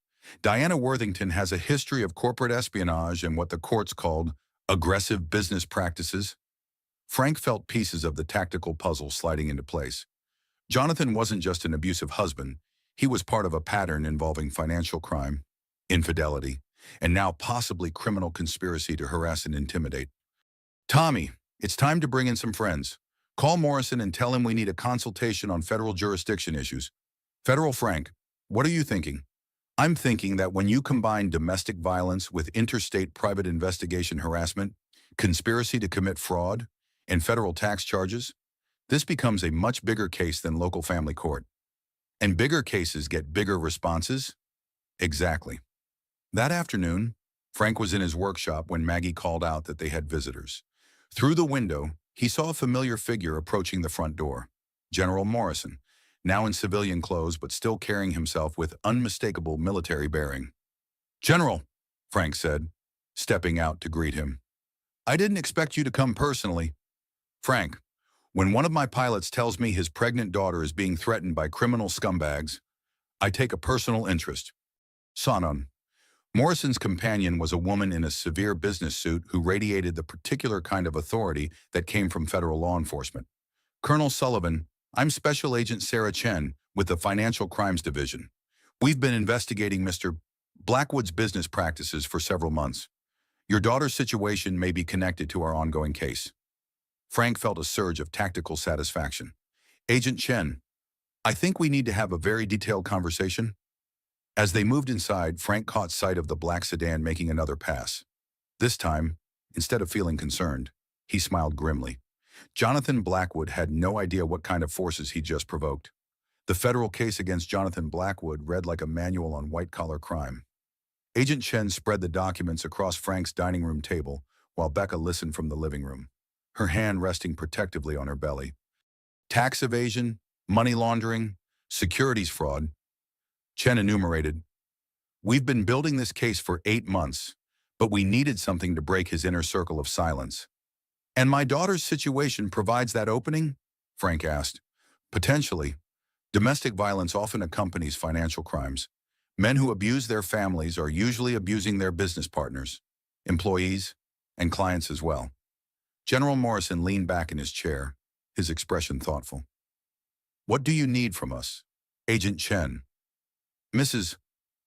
Diana Worthington has a history of corporate espionage and what the courts called aggressive business practices. Frank felt pieces of the tactical puzzle sliding into place. Jonathan wasn't just an abusive husband. He was part of a pattern involving financial crime, infidelity, and now possibly criminal conspiracy to harass and intimidate. Tommy, it's time to bring in some friends. Call Morrison and tell him we need a consultation on federal jurisdiction issues. Federal Frank, what are you thinking? I'm thinking that when you combine domestic violence with interstate private investigation harassment, conspiracy to commit fraud, and federal tax charges, this becomes a much bigger case than local family court. And bigger cases get bigger responses? Exactly. That afternoon, Frank was in his workshop when Maggie called out that they had visitors. Through the window, he saw a familiar figure approaching the front door. General Morrison, now in civilian clothes but still carrying himself with unmistakable military bearing. General, Frank said, stepping out to greet him. I didn't expect you to come personally. Frank, when one of my pilots tells me his pregnant daughter is being threatened by criminal scumbags, I take a personal interest. Sanon. Morrison's companion was a woman in a severe business suit who radiated the particular kind of authority that came from federal law enforcement. Colonel Sullivan, I'm Special Agent Sarah Chen with the Financial Crimes Division. We've been investigating Mr. Blackwood's business practices for several months. Your daughter's situation may be connected to our ongoing case. Frank felt a surge of tactical satisfaction. Agent Chen, I think we need to have a very detailed conversation. As they moved inside, Frank caught sight of the black sedan making another pass. This time, instead of feeling concerned, he smiled grimly. Jonathan Blackwood had no idea what kind of forces he just provoked. The federal case against Jonathan Blackwood read like a manual on white-collar crime. Agent Chen spread the documents across Frank's dining room table while Becca listened from the living room, her hand resting protectively on her belly. Tax evasion, money laundering, securities fraud. Chen enumerated. We've been building this case for 8 months, but we needed something to break his inner circle of silence. And my daughter's situation provides that opening? Frank asked. Potentially. Domestic violence often accompanies financial crimes. Men who abuse their families are usually abusing their business partners, employees, and clients as well. General Morrison leaned back in his chair, his expression thoughtful. What do you need from us? Agent Chen. Mrs.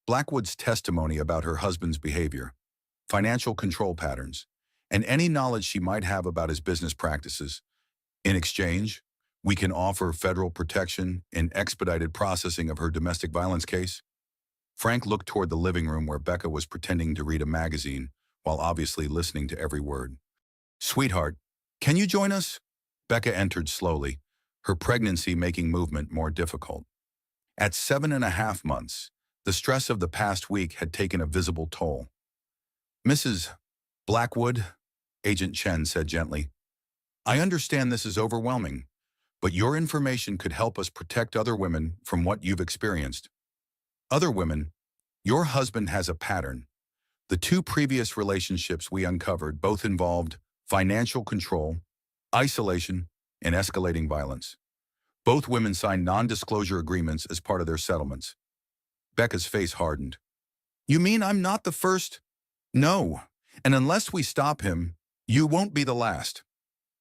Blackwood's testimony about her husband's behavior, financial control patterns, and any knowledge she might have about his business practices. In exchange, we can offer federal protection and expedited processing of her domestic violence case. Frank looked toward the living room where Becca was pretending to read a magazine while obviously listening to every word. Sweetheart, can you join us? Becca entered slowly, her pregnancy making movement more difficult. At 7.5 months, the stress of the past week had taken a visible toll. Mrs. Blackwood, Agent Chen said gently, I understand this is overwhelming, but your information could help us protect other women from what you've experienced. Other women, your husband has a pattern. The two previous relationships we uncovered both involved financial control, isolation, and escalating violence. Both women signed non-disclosure agreements as part of their settlements. Becca's face hardened. You mean I'm not the first? No, and unless we stop him, you won't be the last.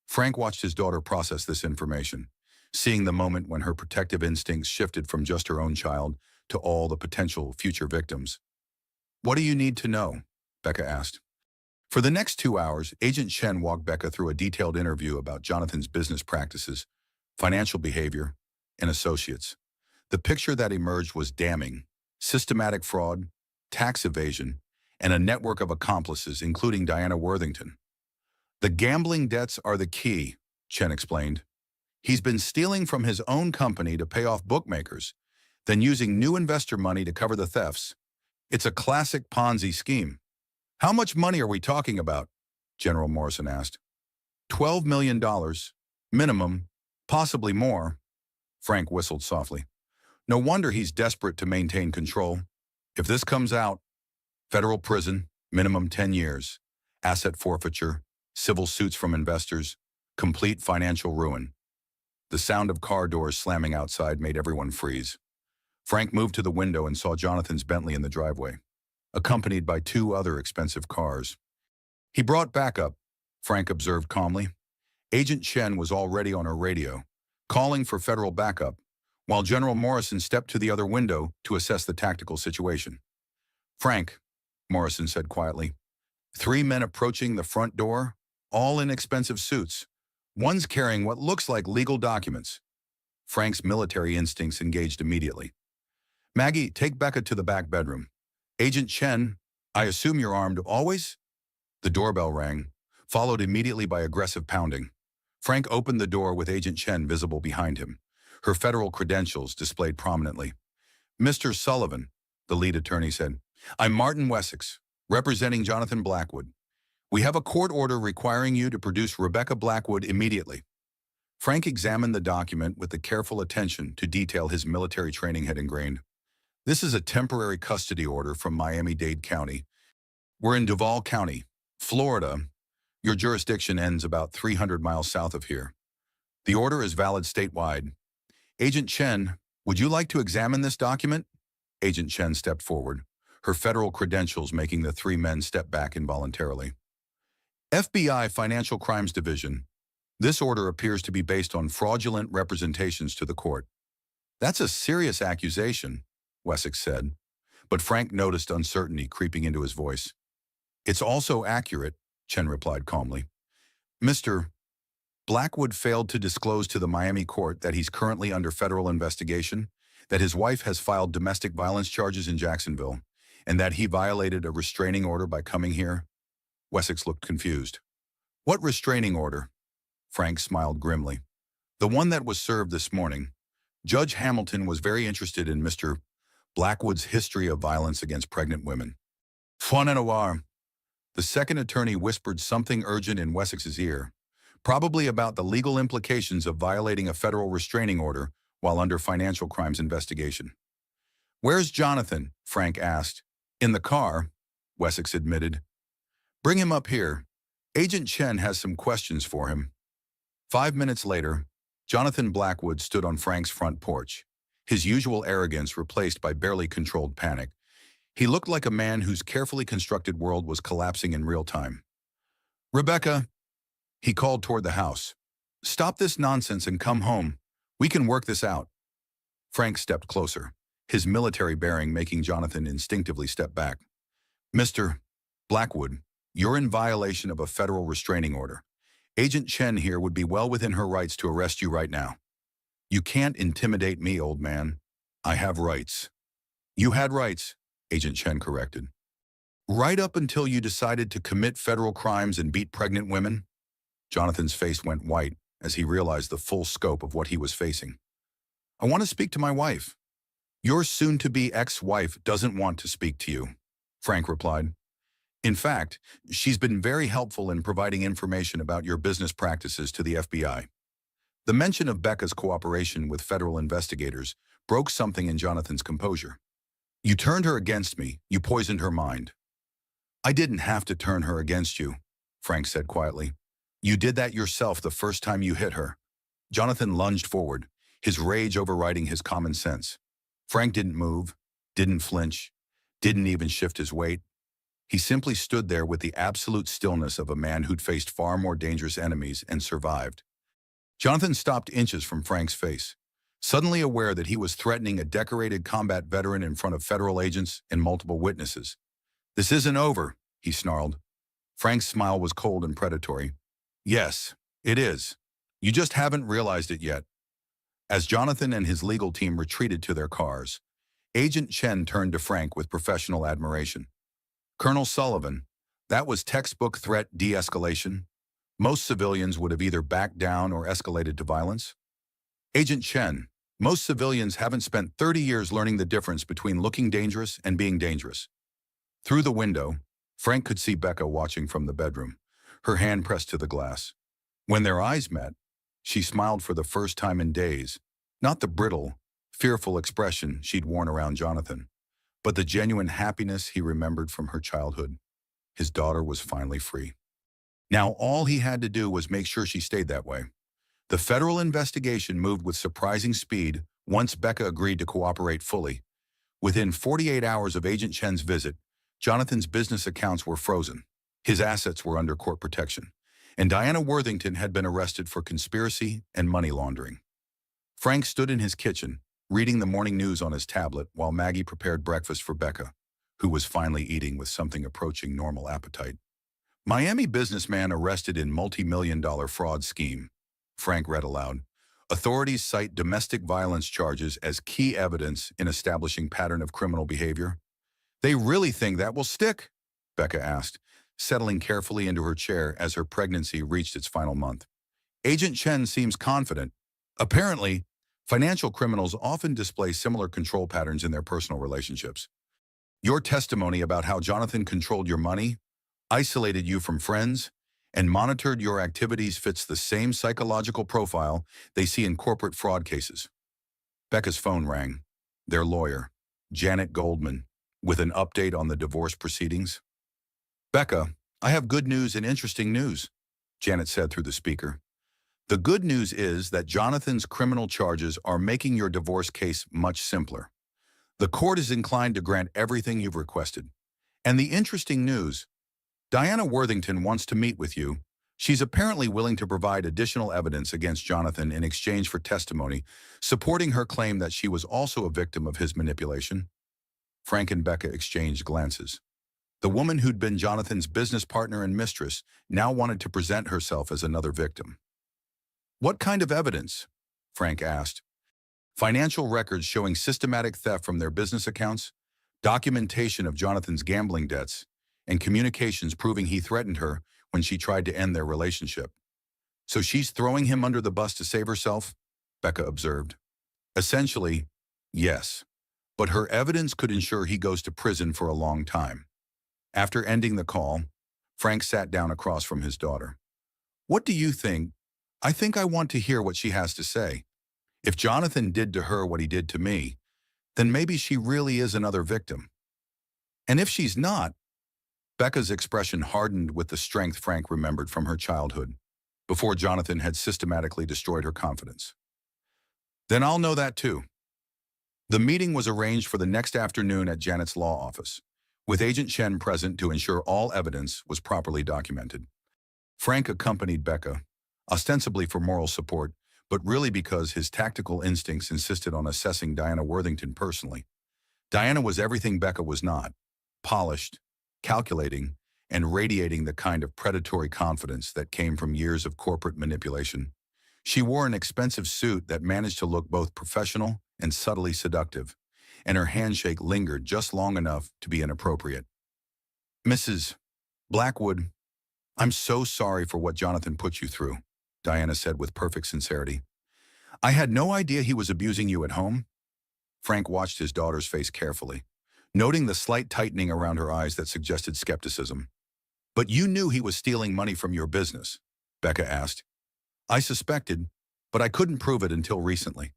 Frank watched his daughter process this information, seeing the moment when her protective instincts shifted from just her own child to all the potential future victims. What do you need to know? Becca asked. For the next 2 hours, Agent Chen walked Becca through a detailed interview about Jonathan's business practices, financial behavior, and associates. The picture that emerged was damning: systematic fraud, tax evasion, and a network of accomplices, including Diana Worthington. The gambling debts are the key, Chen explained. He's been stealing from his own company to pay off bookmakers, then using new investor money to cover the thefts. It's a classic Ponzi scheme. How much money are we talking about? General Morrison asked. $12 million, minimum, possibly more. Frank whistled softly. No wonder he's desperate to maintain control. If this comes out, federal prison, minimum 10 years, asset forfeiture, civil suits from investors, complete financial ruin. The sound of car doors slamming outside made everyone freeze. Frank moved to the window and saw Jonathan's Bentley in the driveway, accompanied by 2 other expensive cars. He brought backup, Frank observed calmly. Agent Chen was already on her radio, calling for federal backup, while General Morrison stepped to the other window to assess the tactical situation. Frank, Morrison said quietly, 3 men approaching the front door, all in expensive suits. One's carrying what looks like legal documents. Frank's military instincts engaged immediately. Maggie, take Becca to the back bedroom. Agent Chen, I assume you're armed always? The doorbell rang, followed immediately by aggressive pounding. Frank opened the door with Agent Chen visible behind him, her federal credentials displayed prominently. Mr. Sullivan, the lead attorney said, I'm Martin Wessex, representing Jonathan Blackwood. We have a court order requiring you to produce Rebecca Blackwood immediately. Frank examined the document with the careful attention to detail his military training had ingrained. This is a temporary custody order from Miami-Dade County. We're in Duval County, Florida. Your jurisdiction ends about 300 miles south of here. The order is valid statewide. Agent Chen, would you like to examine this document? Agent Chen stepped forward, her federal credentials making the 3 men step back involuntarily. FBI Financial Crimes Division. This order appears to be based on fraudulent representations to the court. That's a serious accusation, Wessex said, but Frank noticed uncertainty creeping into his voice. It's also accurate, Chen replied calmly. Mr. Blackwood failed to disclose to the Miami court that he's currently under federal investigation, that his wife has filed domestic violence charges in Jacksonville, and that he violated a restraining order by coming here. Wessex looked confused. What restraining order? Frank smiled grimly. The one that was served this morning. Judge Hamilton was very interested in Mr. Blackwood's history of violence against pregnant women. Point noir. The second attorney whispered something urgent in Wessex's ear, probably about the legal implications of violating a federal restraining order while under financial crimes investigation. Where's Jonathan? Frank asked. In the car, Wessex admitted. Bring him up here. Agent Chen has some questions for him. 5 minutes later, Jonathan Blackwood stood on Frank's front porch, his usual arrogance replaced by barely controlled panic. He looked like a man whose carefully constructed world was collapsing in real time. Rebecca, he called toward the house. Stop this nonsense and come home. We can work this out. Frank stepped closer, his military bearing making Jonathan instinctively step back. Mr. Blackwood, you're in violation of a federal restraining order. Agent Chen here would be well within her rights to arrest you right now. You can't intimidate me, old man. I have rights. You had rights, Agent Chen corrected. Right up until you decided to commit federal crimes and beat pregnant women? Jonathan's face went white as he realized the full scope of what he was facing. I want to speak to my wife. Your soon-to-be ex-wife doesn't want to speak to you, Frank replied. In fact, she's been very helpful in providing information about your business practices to the FBI. The mention of Becca's cooperation with federal investigators broke something in Jonathan's composure. You turned her against me. You poisoned her mind. I didn't have to turn her against you, Frank said quietly. You did that yourself the first time you hit her. Jonathan lunged forward, his rage overriding his common sense. Frank didn't move, didn't flinch, didn't even shift his weight. He simply stood there with the absolute stillness of a man who'd faced far more dangerous enemies and survived. Jonathan stopped inches from Frank's face, suddenly aware that he was threatening a decorated combat veteran in front of federal agents and multiple witnesses. This isn't over, he snarled. Frank's smile was cold and predatory. Yes, it is. You just haven't realized it yet. As Jonathan and his legal team retreated to their cars, Agent Chen turned to Frank with professional admiration. Colonel Sullivan, that was textbook threat de-escalation. Most civilians would have either backed down or escalated to violence. Agent Chen, most civilians haven't spent 30 years learning the difference between looking dangerous and being dangerous. Through the window, Frank could see Becca watching from the bedroom, her hand pressed to the glass. When their eyes met, she smiled for the first time in days, not the brittle, fearful expression she'd worn around Jonathan, but the genuine happiness he remembered from her childhood. His daughter was finally free. Now all he had to do was make sure she stayed that way. The federal investigation moved with surprising speed once Becca agreed to cooperate fully. Within 48 hours of Agent Chen's visit, Jonathan's business accounts were frozen. His assets were under court protection, and Diana Worthington had been arrested for conspiracy and money laundering. Frank stood in his kitchen, reading the morning news on his tablet while Maggie prepared breakfast for Becca, who was finally eating with something approaching normal appetite. Miami businessman arrested in multi-million-dollar fraud scheme, Frank read aloud. Authorities cite domestic violence charges as key evidence in establishing pattern of criminal behavior. They really think that will stick? Becca asked, settling carefully into her chair as her pregnancy reached its final month. Agent Chen seems confident. Apparently, financial criminals often display similar control patterns in their personal relationships. Your testimony about how Jonathan controlled your money, isolated you from friends, and monitored your activities fits the same psychological profile they see in corporate fraud cases. Becca's phone rang. Their lawyer, Janet Goldman, with an update on the divorce proceedings. Becca, I have good news and interesting news, Janet said through the speaker. The good news is that Jonathan's criminal charges are making your divorce case much simpler. The court is inclined to grant everything you've requested. And the interesting news, Diana Worthington wants to meet with you. She's apparently willing to provide additional evidence against Jonathan in exchange for testimony, supporting her claim that she was also a victim of his manipulation. Frank and Becca exchanged glances. The woman who'd been Jonathan's business partner and mistress now wanted to present herself as another victim. What kind of evidence? Frank asked. Financial records showing systematic theft from their business accounts, documentation of Jonathan's gambling debts, and communications proving he threatened her when she tried to end their relationship. So she's throwing him under the bus to save herself? Becca observed. Essentially, yes. But her evidence could ensure he goes to prison for a long time. After ending the call, Frank sat down across from his daughter. What do you think? I think I want to hear what she has to say. If Jonathan did to her what he did to me, then maybe she really is another victim. And if she's not, Becca's expression hardened with the strength Frank remembered from her childhood, before Jonathan had systematically destroyed her confidence. Then I'll know that too. The meeting was arranged for the next afternoon at Janet's law office, with Agent Chen present to ensure all evidence was properly documented. Frank accompanied Becca, ostensibly for moral support, but really because his tactical instincts insisted on assessing Diana Worthington personally. Diana was everything Becca was not: polished, calculating, and radiating the kind of predatory confidence that came from years of corporate manipulation. She wore an expensive suit that managed to look both professional and subtly seductive, and her handshake lingered just long enough to be inappropriate. Mrs. Blackwood, I'm so sorry for what Jonathan put you through, Diana said with perfect sincerity. I had no idea he was abusing you at home. Frank watched his daughter's face carefully, noting the slight tightening around her eyes that suggested skepticism. But you knew he was stealing money from your business, Becca asked. I suspected, but I couldn't prove it until recently.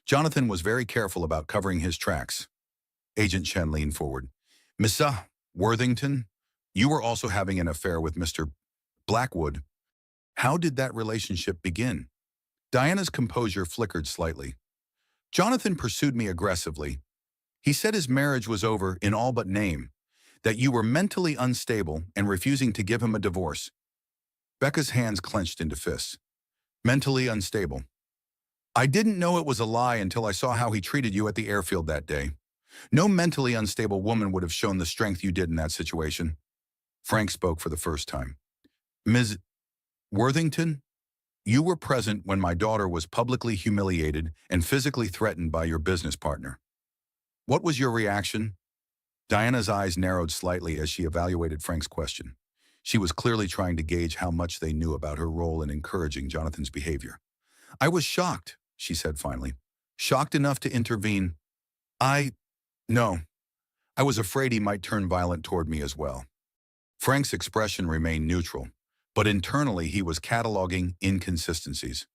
Jonathan was very careful about covering his tracks. Agent Chen leaned forward. Missa Worthington, you were also having an affair with Mr. Blackwood. How did that relationship begin? Diana's composure flickered slightly. Jonathan pursued me aggressively. He said his marriage was over in all but name, that you were mentally unstable and refusing to give him a divorce. Becca's hands clenched into fists. Mentally unstable. I didn't know it was a lie until I saw how he treated you at the airfield that day. No mentally unstable woman would have shown the strength you did in that situation. Frank spoke for the first time. Ms. Worthington, you were present when my daughter was publicly humiliated and physically threatened by your business partner. What was your reaction? Diana's eyes narrowed slightly as she evaluated Frank's question. She was clearly trying to gauge how much they knew about her role in encouraging Jonathan's behavior. I was shocked, she said finally. Shocked enough to intervene. No. I was afraid he might turn violent toward me as well. Frank's expression remained neutral, but internally he was cataloging inconsistencies.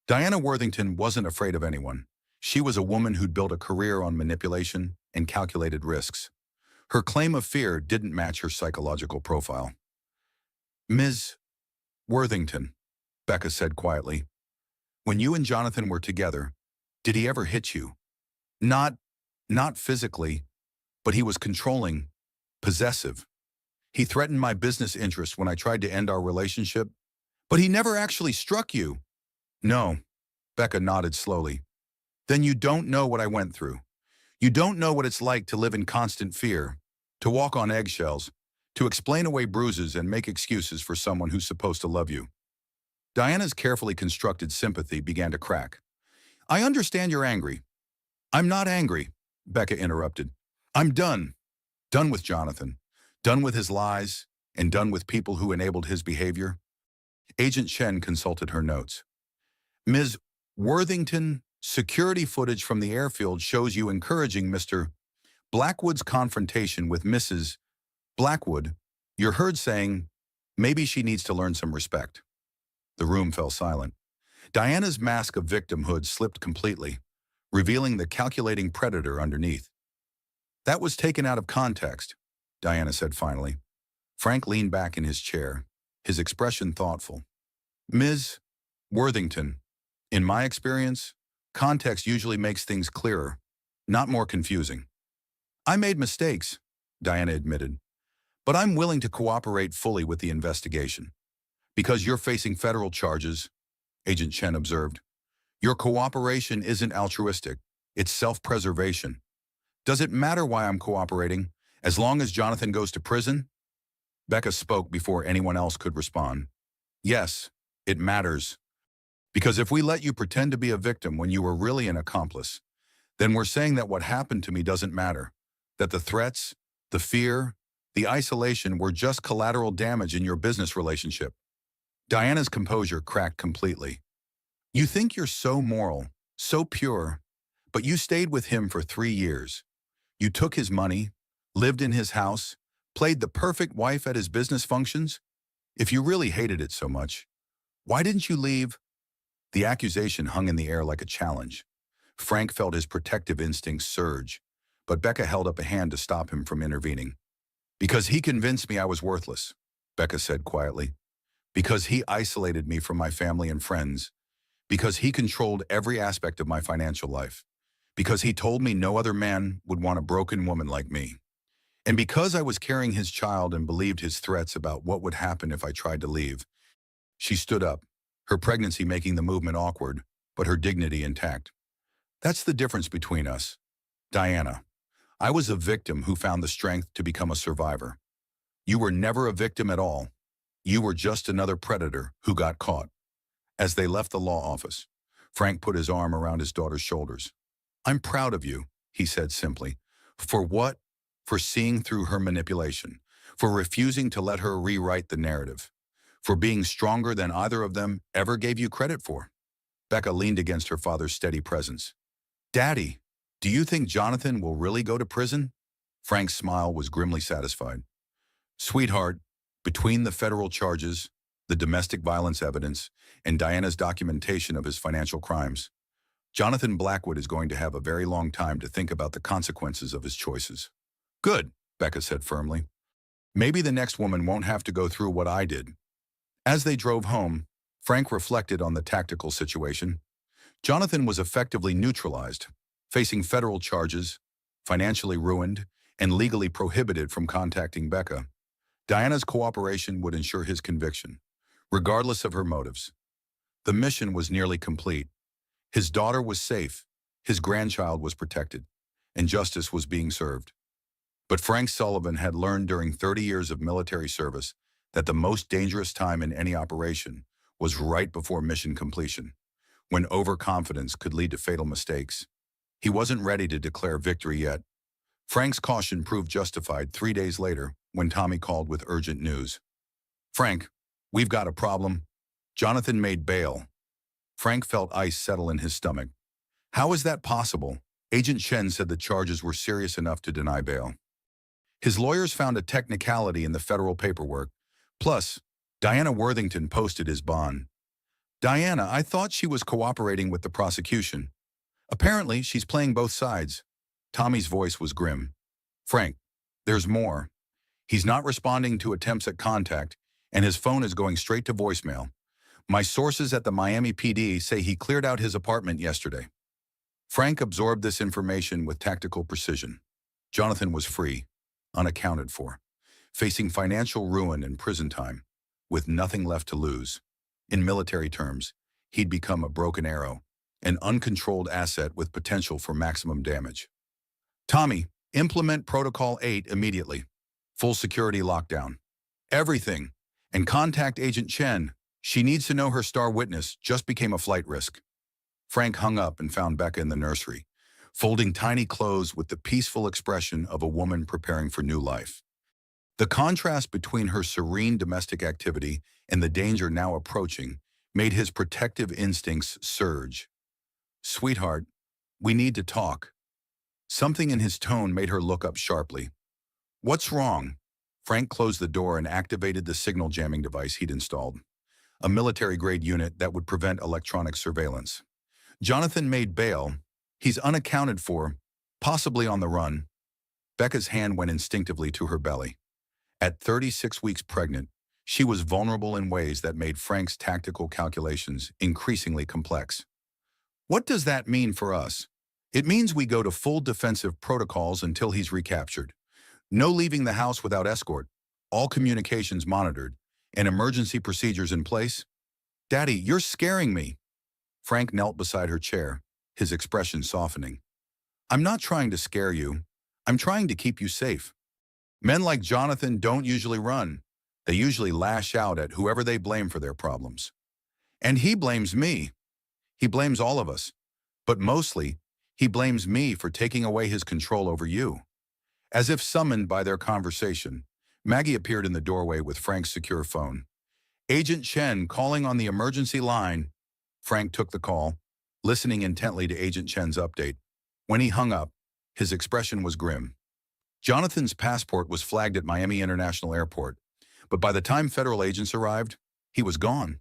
Diana Worthington wasn't afraid of anyone. She was a woman who'd built a career on manipulation and calculated risks. Her claim of fear didn't match her psychological profile. Ms. Worthington, Becca said quietly, when you and Jonathan were together, did he ever hit you? Not physically, but he was controlling, possessive. He threatened my business interests when I tried to end our relationship, but he never actually struck you. No, Becca nodded slowly. Then you don't know what I went through. You don't know what it's like to live in constant fear, to walk on eggshells, to explain away bruises and make excuses for someone who's supposed to love you. Diana's carefully constructed sympathy began to crack. I understand you're angry. I'm not angry, Becca interrupted. I'm done. Done with Jonathan. Done with his lies, and done with people who enabled his behavior. Agent Chen consulted her notes. Ms. Worthington, security footage from the airfield shows you encouraging Mr. Blackwood's confrontation with Mrs. Blackwood. You're heard saying, maybe she needs to learn some respect. The room fell silent. Diana's mask of victimhood slipped completely, revealing the calculating predator underneath. That was taken out of context, Diana said finally. Frank leaned back in his chair, his expression thoughtful. Ms. Worthington, in my experience, context usually makes things clearer, not more confusing. I made mistakes, Diana admitted, but I'm willing to cooperate fully with the investigation. Because you're facing federal charges, Agent Chen observed, your cooperation isn't altruistic, it's self-preservation. Does it matter why I'm cooperating, as long as Jonathan goes to prison? Becca spoke before anyone else could respond. Yes, it matters. Because if we let you pretend to be a victim when you were really an accomplice, then we're saying that what happened to me doesn't matter, that the threats, the fear, the isolation were just collateral damage in your business relationship. Diana's composure cracked completely. You think you're so moral, so pure, but you stayed with him for 3 years. You took his money, lived in his house, played the perfect wife at his business functions? If you really hated it so much, why didn't you leave? The accusation hung in the air like a challenge. Frank felt his protective instincts surge, but Becca held up a hand to stop him from intervening. Because he convinced me I was worthless, Becca said quietly. Because he isolated me from my family and friends. Because he controlled every aspect of my financial life. Because he told me no other man would want a broken woman like me. And because I was carrying his child and believed his threats about what would happen if I tried to leave. She stood up, her pregnancy making the movement awkward, but her dignity intact. That's the difference between us. Diana, I was a victim who found the strength to become a survivor. You were never a victim at all. You were just another predator who got caught. As they left the law office, Frank put his arm around his daughter's shoulders. I'm proud of you, he said simply. For what? For seeing through her manipulation, for refusing to let her rewrite the narrative, for being stronger than either of them ever gave you credit for. Becca leaned against her father's steady presence. Daddy, do you think Jonathan will really go to prison? Frank's smile was grimly satisfied. Sweetheart, Between the federal charges, the domestic violence evidence, and Diana's documentation of his financial crimes, Jonathan Blackwood is going to have a very long time to think about the consequences of his choices. Good, Becca said firmly. Maybe the next woman won't have to go through what I did. As they drove home, Frank reflected on the tactical situation. Jonathan was effectively neutralized, facing federal charges, financially ruined, and legally prohibited from contacting Becca. Diana's cooperation would ensure his conviction, regardless of her motives. The mission was nearly complete. His daughter was safe, his grandchild was protected, and justice was being served. But Frank Sullivan had learned during 30 years of military service that the most dangerous time in any operation was right before mission completion, when overconfidence could lead to fatal mistakes. He wasn't ready to declare victory yet. Frank's caution proved justified 3 days later when Tommy called with urgent news. Frank, we've got a problem. Jonathan made bail. Frank felt ice settle in his stomach. How is that possible? Agent Chen said the charges were serious enough to deny bail. His lawyers found a technicality in the federal paperwork. Plus, Diana Worthington posted his bond. Diana, I thought she was cooperating with the prosecution. Apparently, she's playing both sides. Tommy's voice was grim. Frank, there's more. He's not responding to attempts at contact, and his phone is going straight to voicemail. My sources at the Miami PD say he cleared out his apartment yesterday. Frank absorbed this information with tactical precision. Jonathan was free, unaccounted for, facing financial ruin and prison time, with nothing left to lose. In military terms, he'd become a broken arrow, an uncontrolled asset with potential for maximum damage. Tommy, implement Protocol 8 immediately. Full security lockdown. Everything. And contact Agent Chen. She needs to know her star witness just became a flight risk. Frank hung up and found Becca in the nursery, folding tiny clothes with the peaceful expression of a woman preparing for new life. The contrast between her serene domestic activity and the danger now approaching made his protective instincts surge. Sweetheart, we need to talk. Something in his tone made her look up sharply. What's wrong? Frank closed the door and activated the signal jamming device he'd installed, a military-grade unit that would prevent electronic surveillance. Jonathan made bail. He's unaccounted for, possibly on the run. Becca's hand went instinctively to her belly. At 36 weeks pregnant, she was vulnerable in ways that made Frank's tactical calculations increasingly complex. What does that mean for us? It means we go to full defensive protocols until he's recaptured. No leaving the house without escort, all communications monitored, and emergency procedures in place. Daddy, you're scaring me. Frank knelt beside her chair, his expression softening. I'm not trying to scare you. I'm trying to keep you safe. Men like Jonathan don't usually run. They usually lash out at whoever they blame for their problems. And he blames me. He blames all of us. But mostly, he blames me for taking away his control over you. As if summoned by their conversation, Maggie appeared in the doorway with Frank's secure phone. Agent Chen calling on the emergency line. Frank took the call, listening intently to Agent Chen's update. When he hung up, his expression was grim. Jonathan's passport was flagged at Miami International Airport, but by the time federal agents arrived, he was gone.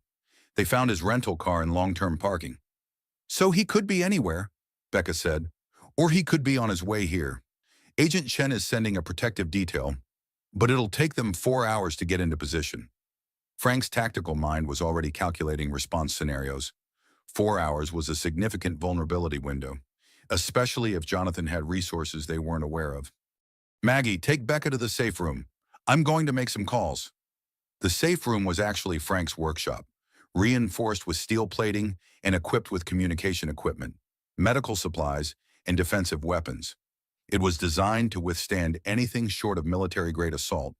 They found his rental car in long-term parking. So he could be anywhere, Becca said, or he could be on his way here. Agent Chen is sending a protective detail, but it'll take them 4 hours to get into position. Frank's tactical mind was already calculating response scenarios. 4 hours was a significant vulnerability window, especially if Jonathan had resources they weren't aware of. Maggie, take Becca to the safe room. I'm going to make some calls. The safe room was actually Frank's workshop, reinforced with steel plating and equipped with communication equipment, medical supplies, and defensive weapons. It was designed to withstand anything short of military-grade assault.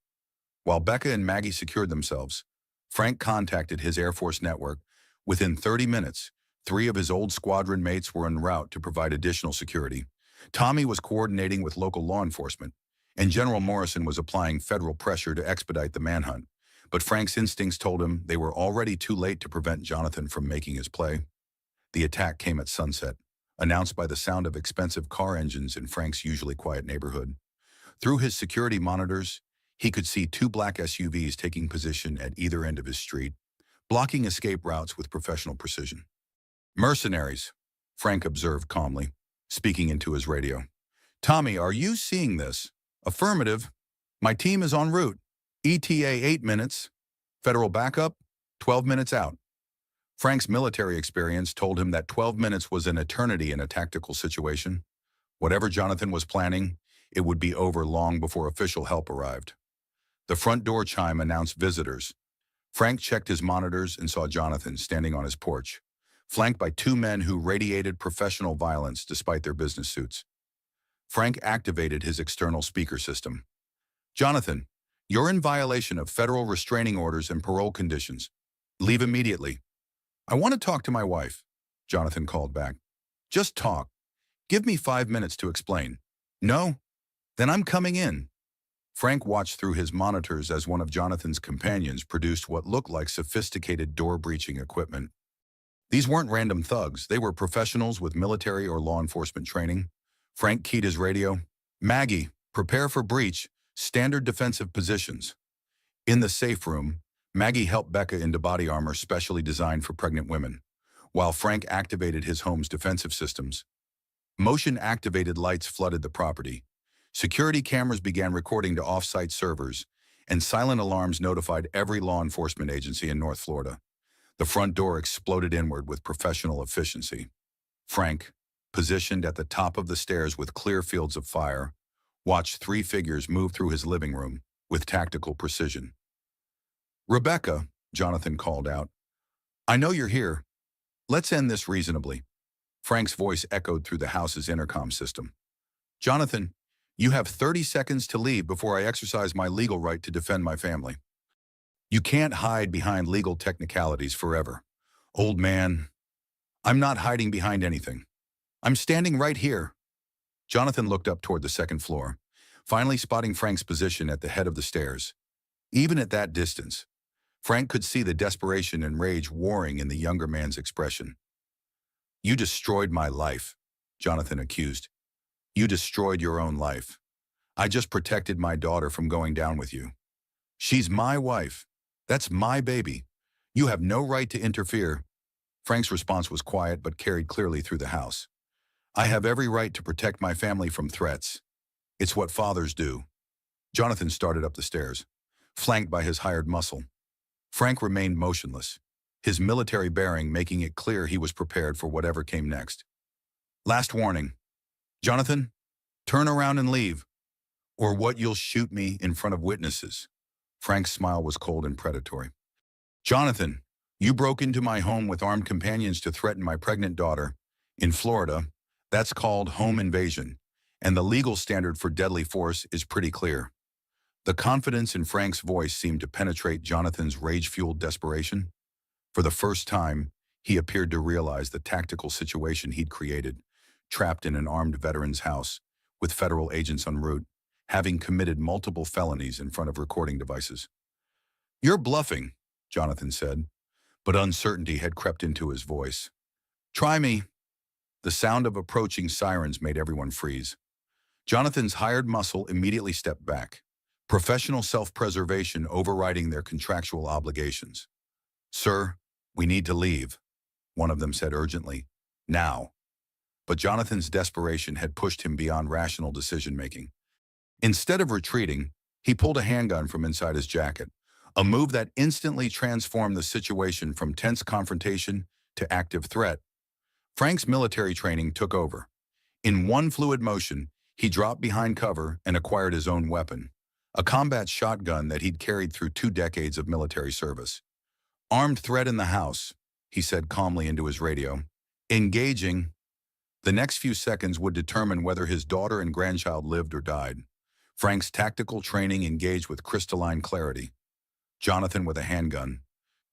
While Becca and Maggie secured themselves, Frank contacted his Air Force network. Within 30 minutes, 3 of his old squadron mates were en route to provide additional security. Tommy was coordinating with local law enforcement, and General Morrison was applying federal pressure to expedite the manhunt. But Frank's instincts told him they were already too late to prevent Jonathan from making his play. The attack came at sunset, announced by the sound of expensive car engines in Frank's usually quiet neighborhood. Through his security monitors, He could see two black SUVs taking position at either end of his street, blocking escape routes with professional precision. Mercenaries, Frank observed calmly, speaking into his radio. Tommy, are you seeing this? Affirmative. My team is en route. ETA 8 minutes. Federal backup, 12 minutes out. Frank's military experience told him that 12 minutes was an eternity in a tactical situation. Whatever Jonathan was planning, it would be over long before official help arrived. The front door chime announced visitors. Frank checked his monitors and saw Jonathan standing on his porch, flanked by two men who radiated professional violence despite their business suits. Frank activated his external speaker system. Jonathan, you're in violation of federal restraining orders and parole conditions. Leave immediately. I want to talk to my wife, Jonathan called back. Just talk. Give me 5 minutes to explain. No? Then I'm coming in. Frank watched through his monitors as one of Jonathan's companions produced what looked like sophisticated door-breaching equipment. These weren't random thugs. They were professionals with military or law enforcement training. Frank keyed his radio. Maggie, prepare for breach. Standard defensive positions. In the safe room, Maggie helped Becca into body armor specially designed for pregnant women, while Frank activated his home's defensive systems. Motion-activated lights flooded the property. Security cameras began recording to off-site servers, and silent alarms notified every law enforcement agency in North Florida. The front door exploded inward with professional efficiency. Frank, positioned at the top of the stairs with clear fields of fire, watched three figures move through his living room with tactical precision. Rebecca, Jonathan called out. I know you're here. Let's end this reasonably. Frank's voice echoed through the house's intercom system. Jonathan, you have 30 seconds to leave before I exercise my legal right to defend my family. You can't hide behind legal technicalities forever. Old man, I'm not hiding behind anything. I'm standing right here. Jonathan looked up toward the second floor, finally spotting Frank's position at the head of the stairs. Even at that distance, Frank could see the desperation and rage warring in the younger man's expression. You destroyed my life, Jonathan accused. You destroyed your own life. I just protected my daughter from going down with you. She's my wife. That's my baby. You have no right to interfere. Frank's response was quiet but carried clearly through the house. I have every right to protect my family from threats. It's what fathers do. Jonathan started up the stairs, flanked by his hired muscle. Frank remained motionless, his military bearing making it clear he was prepared for whatever came next. Last warning. Jonathan, turn around and leave, or what you'll shoot me in front of witnesses. Frank's smile was cold and predatory. Jonathan, you broke into my home with armed companions to threaten my pregnant daughter. In Florida, that's called home invasion, and the legal standard for deadly force is pretty clear. The confidence in Frank's voice seemed to penetrate Jonathan's rage-fueled desperation. For the first time, he appeared to realize the tactical situation he'd created, trapped in an armed veteran's house, with federal agents en route, having committed multiple felonies in front of recording devices. You're bluffing, Jonathan said, but uncertainty had crept into his voice. Try me. The sound of approaching sirens made everyone freeze. Jonathan's hired muscle immediately stepped back, professional self-preservation overriding their contractual obligations. Sir, we need to leave, one of them said urgently. Now. But Jonathan's desperation had pushed him beyond rational decision-making. Instead of retreating, he pulled a handgun from inside his jacket, a move that instantly transformed the situation from tense confrontation to active threat. Frank's military training took over. In one fluid motion, he dropped behind cover and acquired his own weapon, a combat shotgun that he'd carried through 2 decades of military service. Armed threat in the house, he said calmly into his radio. Engaging. The next few seconds would determine whether his daughter and grandchild lived or died. Frank's tactical training engaged with crystalline clarity. Jonathan with a handgun,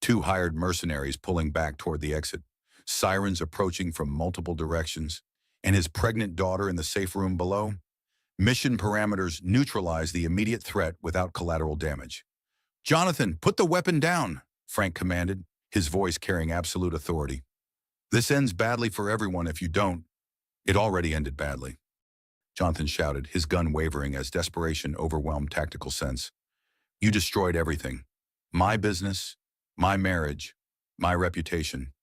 2 hired mercenaries pulling back toward the exit, sirens approaching from multiple directions, and his pregnant daughter in the safe room below. Mission parameters neutralized the immediate threat without collateral damage. Jonathan, put the weapon down, Frank commanded, his voice carrying absolute authority. This ends badly for everyone if you don't. It already ended badly. Jonathan shouted, his gun wavering as desperation overwhelmed tactical sense. You destroyed everything. My business, my marriage, my reputation.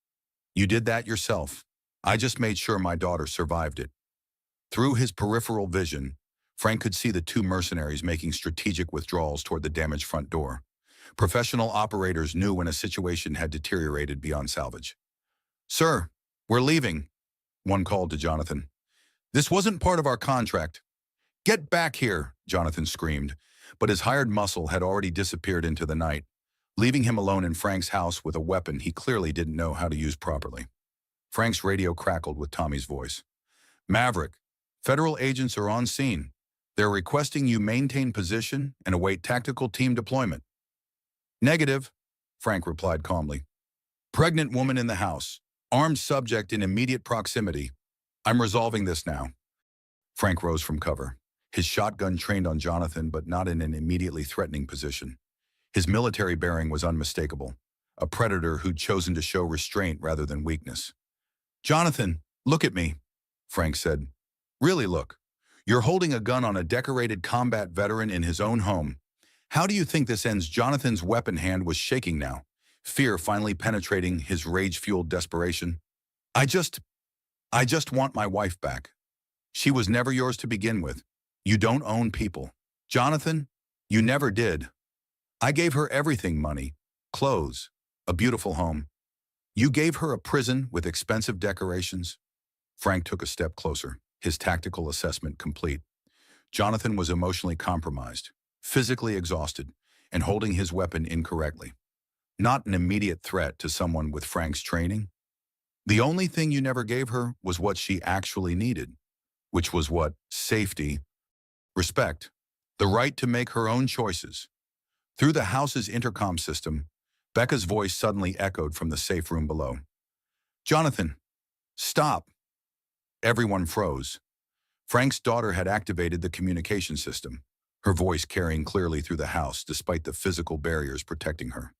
You did that yourself. I just made sure my daughter survived it." Through his peripheral vision, Frank could see the two mercenaries making strategic withdrawals toward the damaged front door. Professional operators knew when a situation had deteriorated beyond salvage. "Sir, we're leaving," one called to Jonathan. "This wasn't part of our contract." "Get back here," Jonathan screamed, but his hired muscle had already disappeared into the night, leaving him alone in Frank's house with a weapon he clearly didn't know how to use properly. Frank's radio crackled with Tommy's voice. "Maverick, federal agents are on scene. They're requesting you maintain position and await tactical team deployment." "Negative," Frank replied calmly. "Pregnant woman in the house. Armed subject in immediate proximity. I'm resolving this now." Frank rose from cover, his shotgun trained on Jonathan but not in an immediately threatening position. His military bearing was unmistakable, a predator who'd chosen to show restraint rather than weakness. "Jonathan, look at me," Frank said. "Really look. You're holding a gun on a decorated combat veteran in his own home. How do you think this ends?" Jonathan's weapon hand was shaking now, fear finally penetrating his rage-fueled desperation. I just want my wife back. She was never yours to begin with. You don't own people. Jonathan, you never did. I gave her everything: money, clothes, a beautiful home. You gave her a prison with expensive decorations." Frank took a step closer, his tactical assessment complete. Jonathan was emotionally compromised, physically exhausted, and holding his weapon incorrectly. Not an immediate threat to someone with Frank's training. The only thing you never gave her was what she actually needed, which was what? Safety, respect, the right to make her own choices. Through the house's intercom system, Becca's voice suddenly echoed from the safe room below. "Jonathan, stop." Everyone froze. Frank's daughter had activated the communication system, her voice carrying clearly through the house despite the physical barriers protecting her.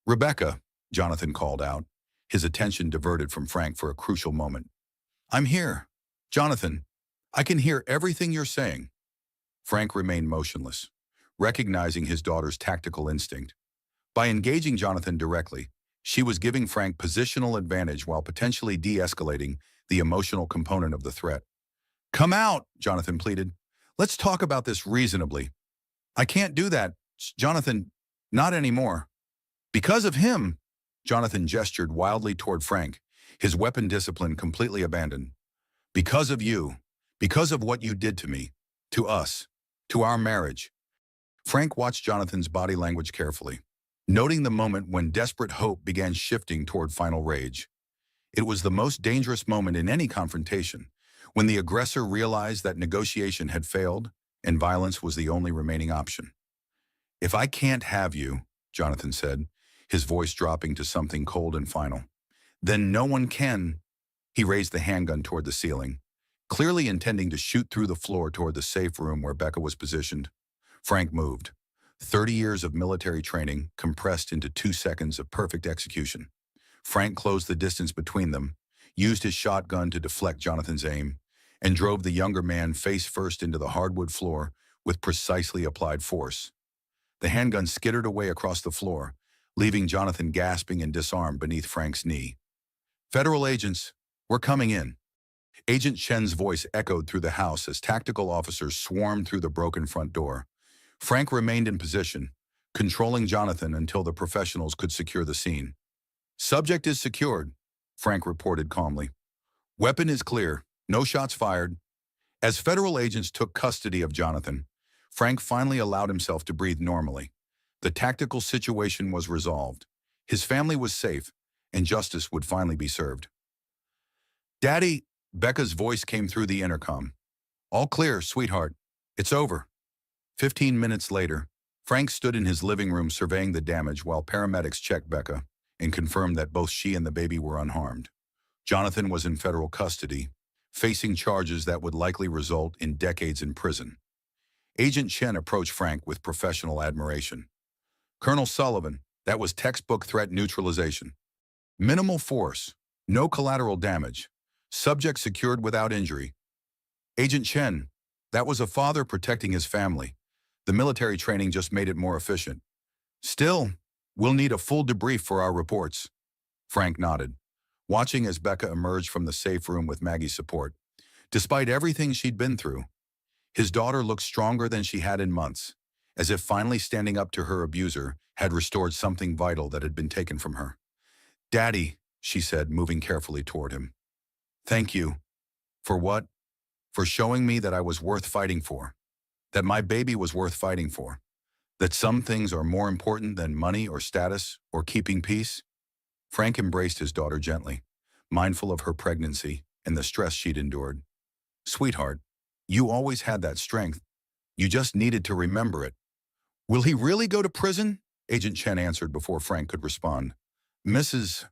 "Rebecca," Jonathan called out, his attention diverted from Frank for a crucial moment. "I'm here. Jonathan, I can hear everything you're saying." Frank remained motionless, recognizing his daughter's tactical instinct. By engaging Jonathan directly, she was giving Frank positional advantage while potentially de-escalating the emotional component of the threat. "Come out," Jonathan pleaded. "Let's talk about this reasonably." "I can't do that, Jonathan, not anymore." "Because of him," Jonathan gestured wildly toward Frank, his weapon discipline completely abandoned. "Because of you, because of what you did to me, to us, to our marriage." Frank watched Jonathan's body language carefully, noting the moment when desperate hope began shifting toward final rage. It was the most dangerous moment in any confrontation, when the aggressor realized that negotiation had failed and violence was the only remaining option. "If I can't have you," Jonathan said, his voice dropping to something cold and final, "then no one can." He raised the handgun toward the ceiling, clearly intending to shoot through the floor toward the safe room where Becca was positioned. Frank moved. 30 years of military training compressed into 2 seconds of perfect execution. Frank closed the distance between them, used his shotgun to deflect Jonathan's aim, and drove the younger man face first into the hardwood floor with precisely applied force. The handgun skittered away across the floor, leaving Jonathan gasping and disarmed beneath Frank's knee. "Federal agents, we're coming in." Agent Chen's voice echoed through the house as tactical officers swarmed through the broken front door. Frank remained in position, controlling Jonathan until the professionals could secure the scene. "Subject is secured," Frank reported calmly. "Weapon is clear, no shots fired." As federal agents took custody of Jonathan, Frank finally allowed himself to breathe normally. The tactical situation was resolved. His family was safe, and justice would finally be served. "Daddy," Becca's voice came through the intercom. "All clear, sweetheart. It's over." 15 minutes later, Frank stood in his living room surveying the damage while paramedics checked Becca and confirmed that both she and the baby were unharmed. Jonathan was in federal custody, facing charges that would likely result in decades in prison. Agent Chen approached Frank with professional admiration. "Colonel Sullivan, that was textbook threat neutralization. Minimal force, no collateral damage, subject secured without injury." "Agent Chen, that was a father protecting his family. The military training just made it more efficient. Still, we'll need a full debrief for our reports. Frank nodded, watching as Becca emerged from the safe room with Maggie's support. Despite everything she'd been through, his daughter looked stronger than she had in months, as if finally standing up to her abuser had restored something vital that had been taken from her. "Daddy," she said, moving carefully toward him. "Thank you." "For what?" "For showing me that I was worth fighting for. That my baby was worth fighting for. That some things are more important than money or status or keeping peace." Frank embraced his daughter gently, mindful of her pregnancy and the stress she'd endured. "Sweetheart, you always had that strength. You just needed to remember it." "Will he really go to prison?" Agent Chen answered before Frank could respond. "Mrs.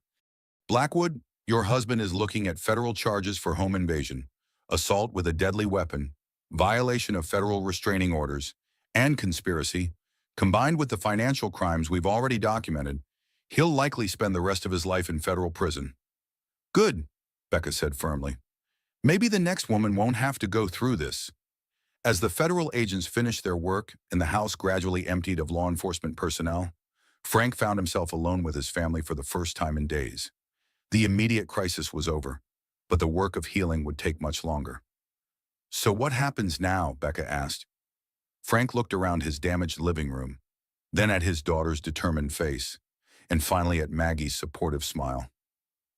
Blackwood, your husband is looking at federal charges for home invasion, assault with a deadly weapon, violation of federal restraining orders, and conspiracy. Combined with the financial crimes we've already documented, he'll likely spend the rest of his life in federal prison." "Good," Becca said firmly. "Maybe the next woman won't have to go through this." As the federal agents finished their work and the house gradually emptied of law enforcement personnel, Frank found himself alone with his family for the first time in days. The immediate crisis was over, but the work of healing would take much longer. "So what happens now?" Becca asked. Frank looked around his damaged living room, then at his daughter's determined face, and finally at Maggie's supportive smile.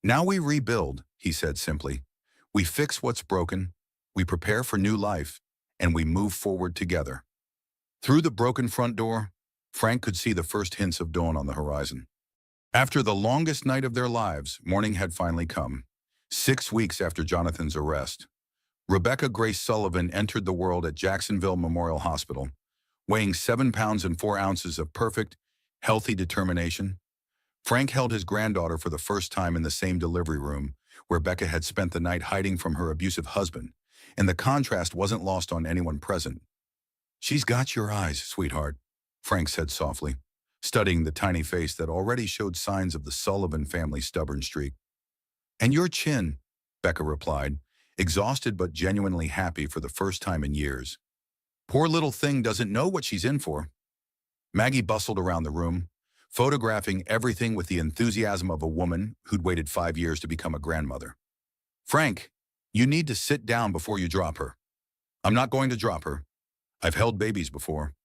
"Now we rebuild," he said simply. "We fix what's broken, we prepare for new life, and we move forward together." Through the broken front door, Frank could see the first hints of dawn on the horizon. After the longest night of their lives, morning had finally come. 6 weeks after Jonathan's arrest, Rebecca Grace Sullivan entered the world at Jacksonville Memorial Hospital, weighing 7 pounds and 4 ounces of perfect, healthy determination. Frank held his granddaughter for the first time in the same delivery room where Becca had spent the night hiding from her abusive husband, and the contrast wasn't lost on anyone present. "She's got your eyes, sweetheart," Frank said softly, studying the tiny face that already showed signs of the Sullivan family's stubborn streak. "And your chin," Becca replied, exhausted but genuinely happy for the first time in years. "Poor little thing doesn't know what she's in for." Maggie bustled around the room, photographing everything with the enthusiasm of a woman who'd waited 5 years to become a grandmother. "Frank, you need to sit down before you drop her." "I'm not going to drop her. I've held babies before."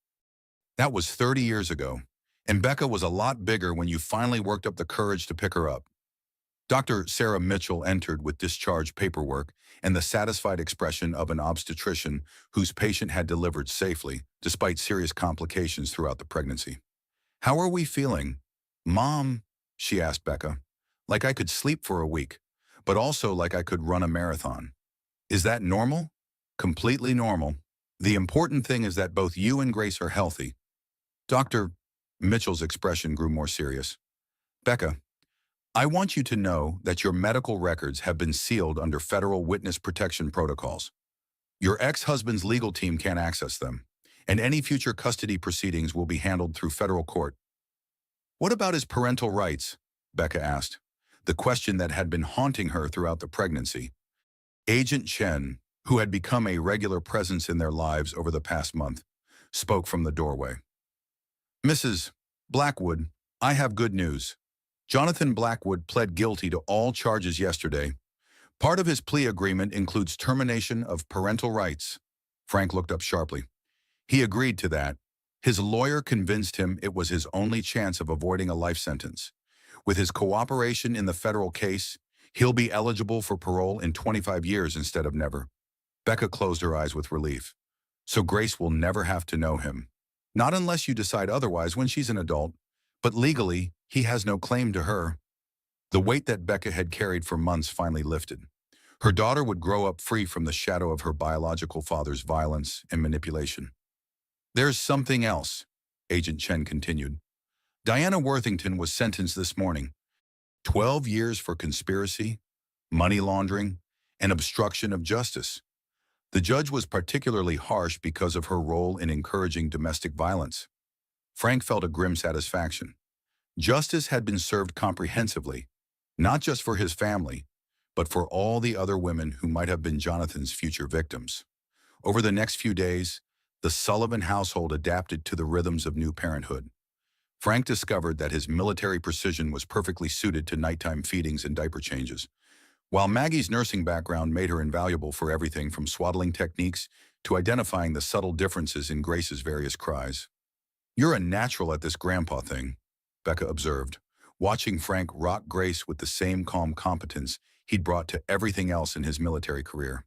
"That was 30 years ago, and Becca was a lot bigger when you finally worked up the courage to pick her up." Dr. Sarah Mitchell entered with discharge paperwork and the satisfied expression of an obstetrician whose patient had delivered safely, despite serious complications throughout the pregnancy. "How are we feeling?" "Mom," she asked Becca, "like I could sleep for a week, but also like I could run a marathon." "Is that normal?" "Completely normal. The important thing is that both you and Grace are healthy." Dr. Mitchell's expression grew more serious. "Becca, I want you to know that your medical records have been sealed under federal witness protection protocols. Your ex-husband's legal team can't access them, and any future custody proceedings will be handled through federal court." "What about his parental rights?" Becca asked, the question that had been haunting her throughout the pregnancy. Agent Chen, who had become a regular presence in their lives over the past month, spoke from the doorway. "Mrs. Blackwood, I have good news. Jonathan Blackwood pled guilty to all charges yesterday. Part of his plea agreement includes termination of parental rights." Frank looked up sharply. He agreed to that. His lawyer convinced him it was his only chance of avoiding a life sentence. With his cooperation in the federal case, he'll be eligible for parole in 25 years instead of never. Becca closed her eyes with relief. "So Grace will never have to know him." "Not unless you decide otherwise when she's an adult. But legally, he has no claim to her." The weight that Becca had carried for months finally lifted. Her daughter would grow up free from the shadow of her biological father's violence and manipulation. "There's something else," Agent Chen continued. "Diana Worthington was sentenced this morning. 12 years for conspiracy, money laundering, and obstruction of justice. The judge was particularly harsh because of her role in encouraging domestic violence." Frank felt a grim satisfaction. Justice had been served comprehensively, not just for his family, but for all the other women who might have been Jonathan's future victims. Over the next few days, The Sullivan household adapted to the rhythms of new parenthood. Frank discovered that his military precision was perfectly suited to nighttime feedings and diaper changes, while Maggie's nursing background made her invaluable for everything from swaddling techniques to identifying the subtle differences in Grace's various cries. "You're a natural at this grandpa thing," Becca observed, watching Frank rock Grace with the same calm competence he'd brought to everything else in his military career.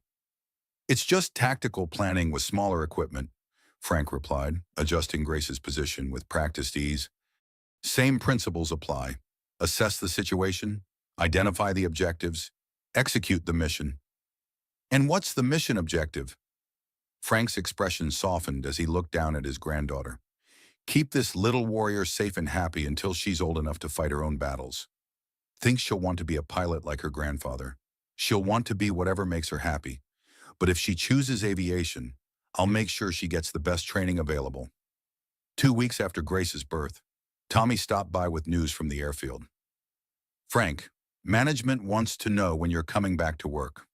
"It's just tactical planning with smaller equipment," Frank replied, adjusting Grace's position with practiced ease. "Same principles apply. Assess the situation, identify the objectives, execute the mission." "And what's the mission objective?" Frank's expression softened as he looked down at his granddaughter. "Keep this little warrior safe and happy until she's old enough to fight her own battles. Thinks she'll want to be a pilot like her grandfather. She'll want to be whatever makes her happy. But if she chooses aviation, I'll make sure she gets the best training available." 2 weeks after Grace's birth, Tommy stopped by with news from the airfield. "Frank, management wants to know when you're coming back to work."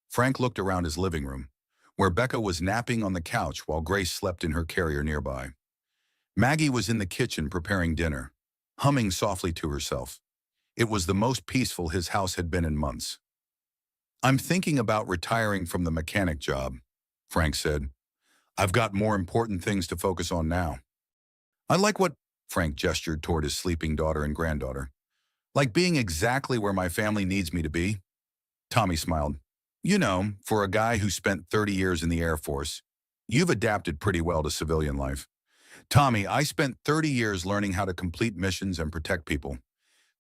Frank looked around his living room, where Becca was napping on the couch while Grace slept in her carrier nearby. Maggie was in the kitchen preparing dinner, humming softly to herself. It was the most peaceful his house had been in months. "I'm thinking about retiring from the mechanic job," Frank said. "I've got more important things to focus on now." "I like what—" Frank gestured toward his sleeping daughter and granddaughter. "Like being exactly where my family needs me to be." Tommy smiled. "You know, for a guy who spent 30 years in the Air Force, you've adapted pretty well to civilian life." "Tommy, I spent 30 years learning how to complete missions and protect people.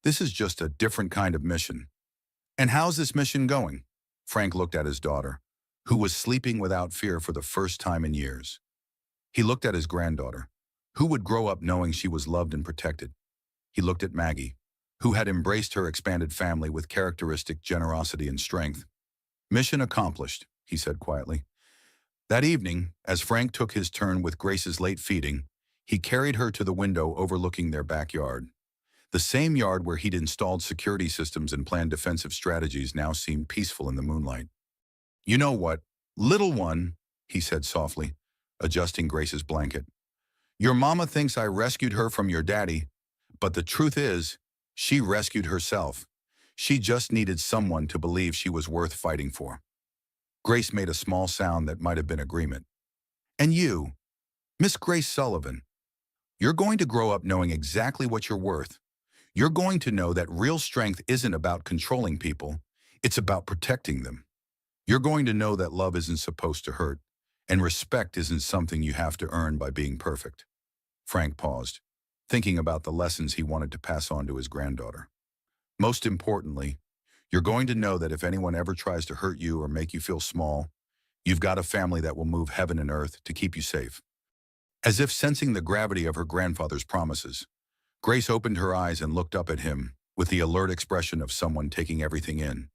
This is just a different kind of mission." "And how's this mission going?" Frank looked at his daughter, who was sleeping without fear for the first time in years. He looked at his granddaughter, who would grow up knowing she was loved and protected. He looked at Maggie, who had embraced her expanded family with characteristic generosity and strength. "Mission accomplished," he said quietly. That evening, as Frank took his turn with Grace's late feeding, he carried her to the window overlooking their backyard. The same yard where he'd installed security systems and planned defensive strategies now seemed peaceful in the moonlight. "You know what, little one," he said softly, adjusting Grace's blanket. "Your mama thinks I rescued her from your daddy, but the truth is, she rescued herself. She just needed someone to believe she was worth fighting for." Grace made a small sound that might have been agreement. "And you, Miss Grace Sullivan, you're going to grow up knowing exactly what you're worth. You're going to know that real strength isn't about controlling people, it's about protecting them. You're going to know that love isn't supposed to hurt, and respect isn't something you have to earn by being perfect." Frank paused, thinking about the lessons he wanted to pass on to his granddaughter. "Most importantly, you're going to know that if anyone ever tries to hurt you or make you feel small, you've got a family that will move heaven and earth to keep you safe." As if sensing the gravity of her grandfather's promises, Grace opened her eyes and looked up at him with the alert expression of someone taking everything in.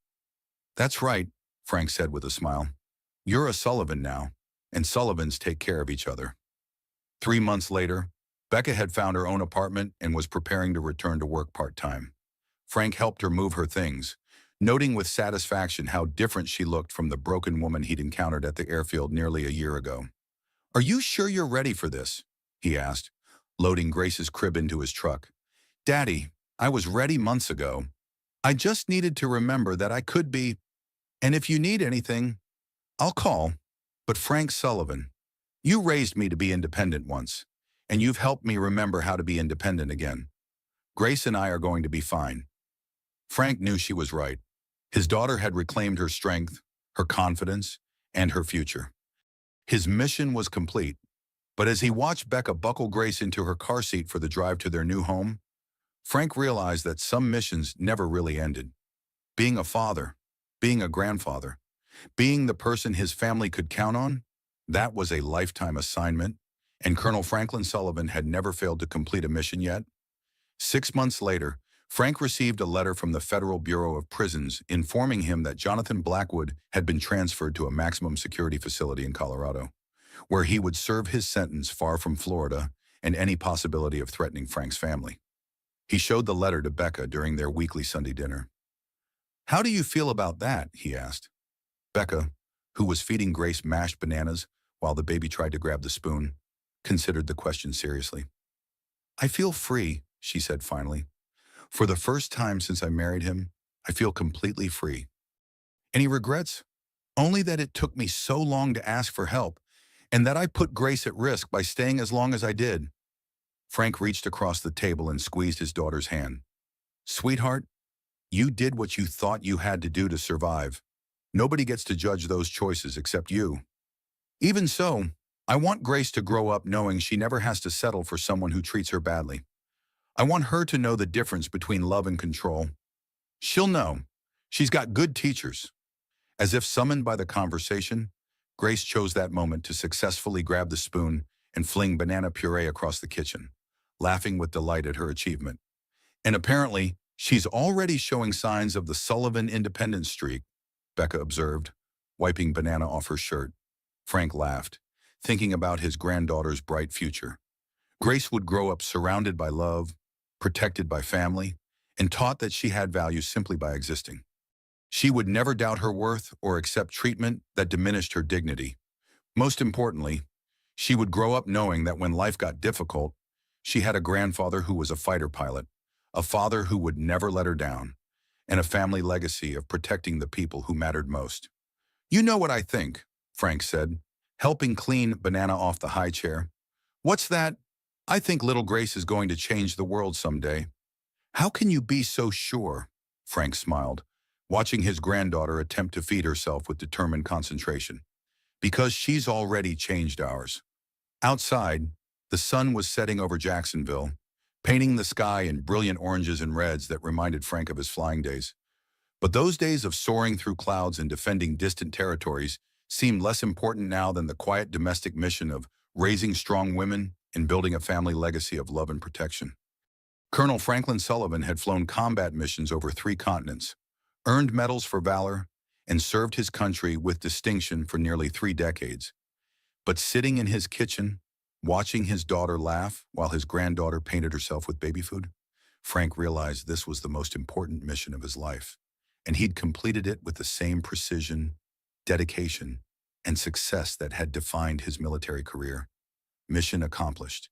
"That's right," Frank said with a smile. "You're a Sullivan now, and Sullivans take care of each other." 3 months later, Becca had found her own apartment and was preparing to return to work part-time. Frank helped her move her things, noting with satisfaction how different she looked from the broken woman he'd encountered at the airfield nearly a year ago. "Are you sure you're ready for this?" he asked, loading Grace's crib into his truck. "Daddy, I was ready months ago. I just needed to remember that I could be, and if you need anything, I'll call. But Frank Sullivan, you raised me to be independent once, and you've helped me remember how to be independent again. Grace and I are going to be fine." Frank knew she was right. His daughter had reclaimed her strength, her confidence, and her future. His mission was complete, but as he watched Becca buckle Grace into her car seat for the drive to their new home, Frank realized that some missions never really ended. Being a father, being a grandfather, being the person his family could count on, that was a lifetime assignment, and Colonel Franklin Sullivan had never failed to complete a mission yet. 6 months later, Frank received a letter from the Federal Bureau of Prisons informing him that Jonathan Blackwood had been transferred to a maximum security facility in Colorado, where he would serve his sentence far from Florida and any possibility of threatening Frank's family. He showed the letter to Becca during their weekly Sunday dinner. "How do you feel about that?" he asked. Becca, who was feeding Grace mashed bananas, while the baby tried to grab the spoon, considered the question seriously. I feel free, she said finally. For the first time since I married him, I feel completely free. Any regrets? Only that it took me so long to ask for help, and that I put Grace at risk by staying as long as I did. Frank reached across the table and squeezed his daughter's hand. Sweetheart, you did what you thought you had to do to survive. Nobody gets to judge those choices except you. Even so, I want Grace to grow up knowing she never has to settle for someone who treats her badly. I want her to know the difference between love and control. She'll know. She's got good teachers. As if summoned by the conversation, Grace chose that moment to successfully grab the spoon and fling banana puree across the kitchen, laughing with delight at her achievement. And apparently, she's already showing signs of the Sullivan independence streak, Becca observed, wiping banana off her shirt. Frank laughed, thinking about his granddaughter's bright future. Grace would grow up surrounded by love, protected by family, and taught that she had value simply by existing. She would never doubt her worth or accept treatment that diminished her dignity. Most importantly, she would grow up knowing that when life got difficult, she had a grandfather who was a fighter pilot, a father who would never let her down, and a family legacy of protecting the people who mattered most. You know what I think, Frank said, helping clean banana off the high chair. What's that? I think little Grace is going to change the world someday. How can you be so sure? Frank smiled, watching his granddaughter attempt to feed herself with determined concentration. Because she's already changed ours. Outside, the sun was setting over Jacksonville, painting the sky in brilliant oranges and reds that reminded Frank of his flying days. But those days of soaring through clouds and defending distant territories seemed less important now than the quiet domestic mission of raising strong women and building a family legacy of love and protection. Colonel Franklin Sullivan had flown combat missions over 3 continents, earned medals for valor, and served his country with distinction for nearly 3 decades. But sitting in his kitchen, watching his daughter laugh while his granddaughter painted herself with baby food, Frank realized this was the most important mission of his life, and he'd completed it with the same precision, dedication, and success that had defined his military career. Mission accomplished.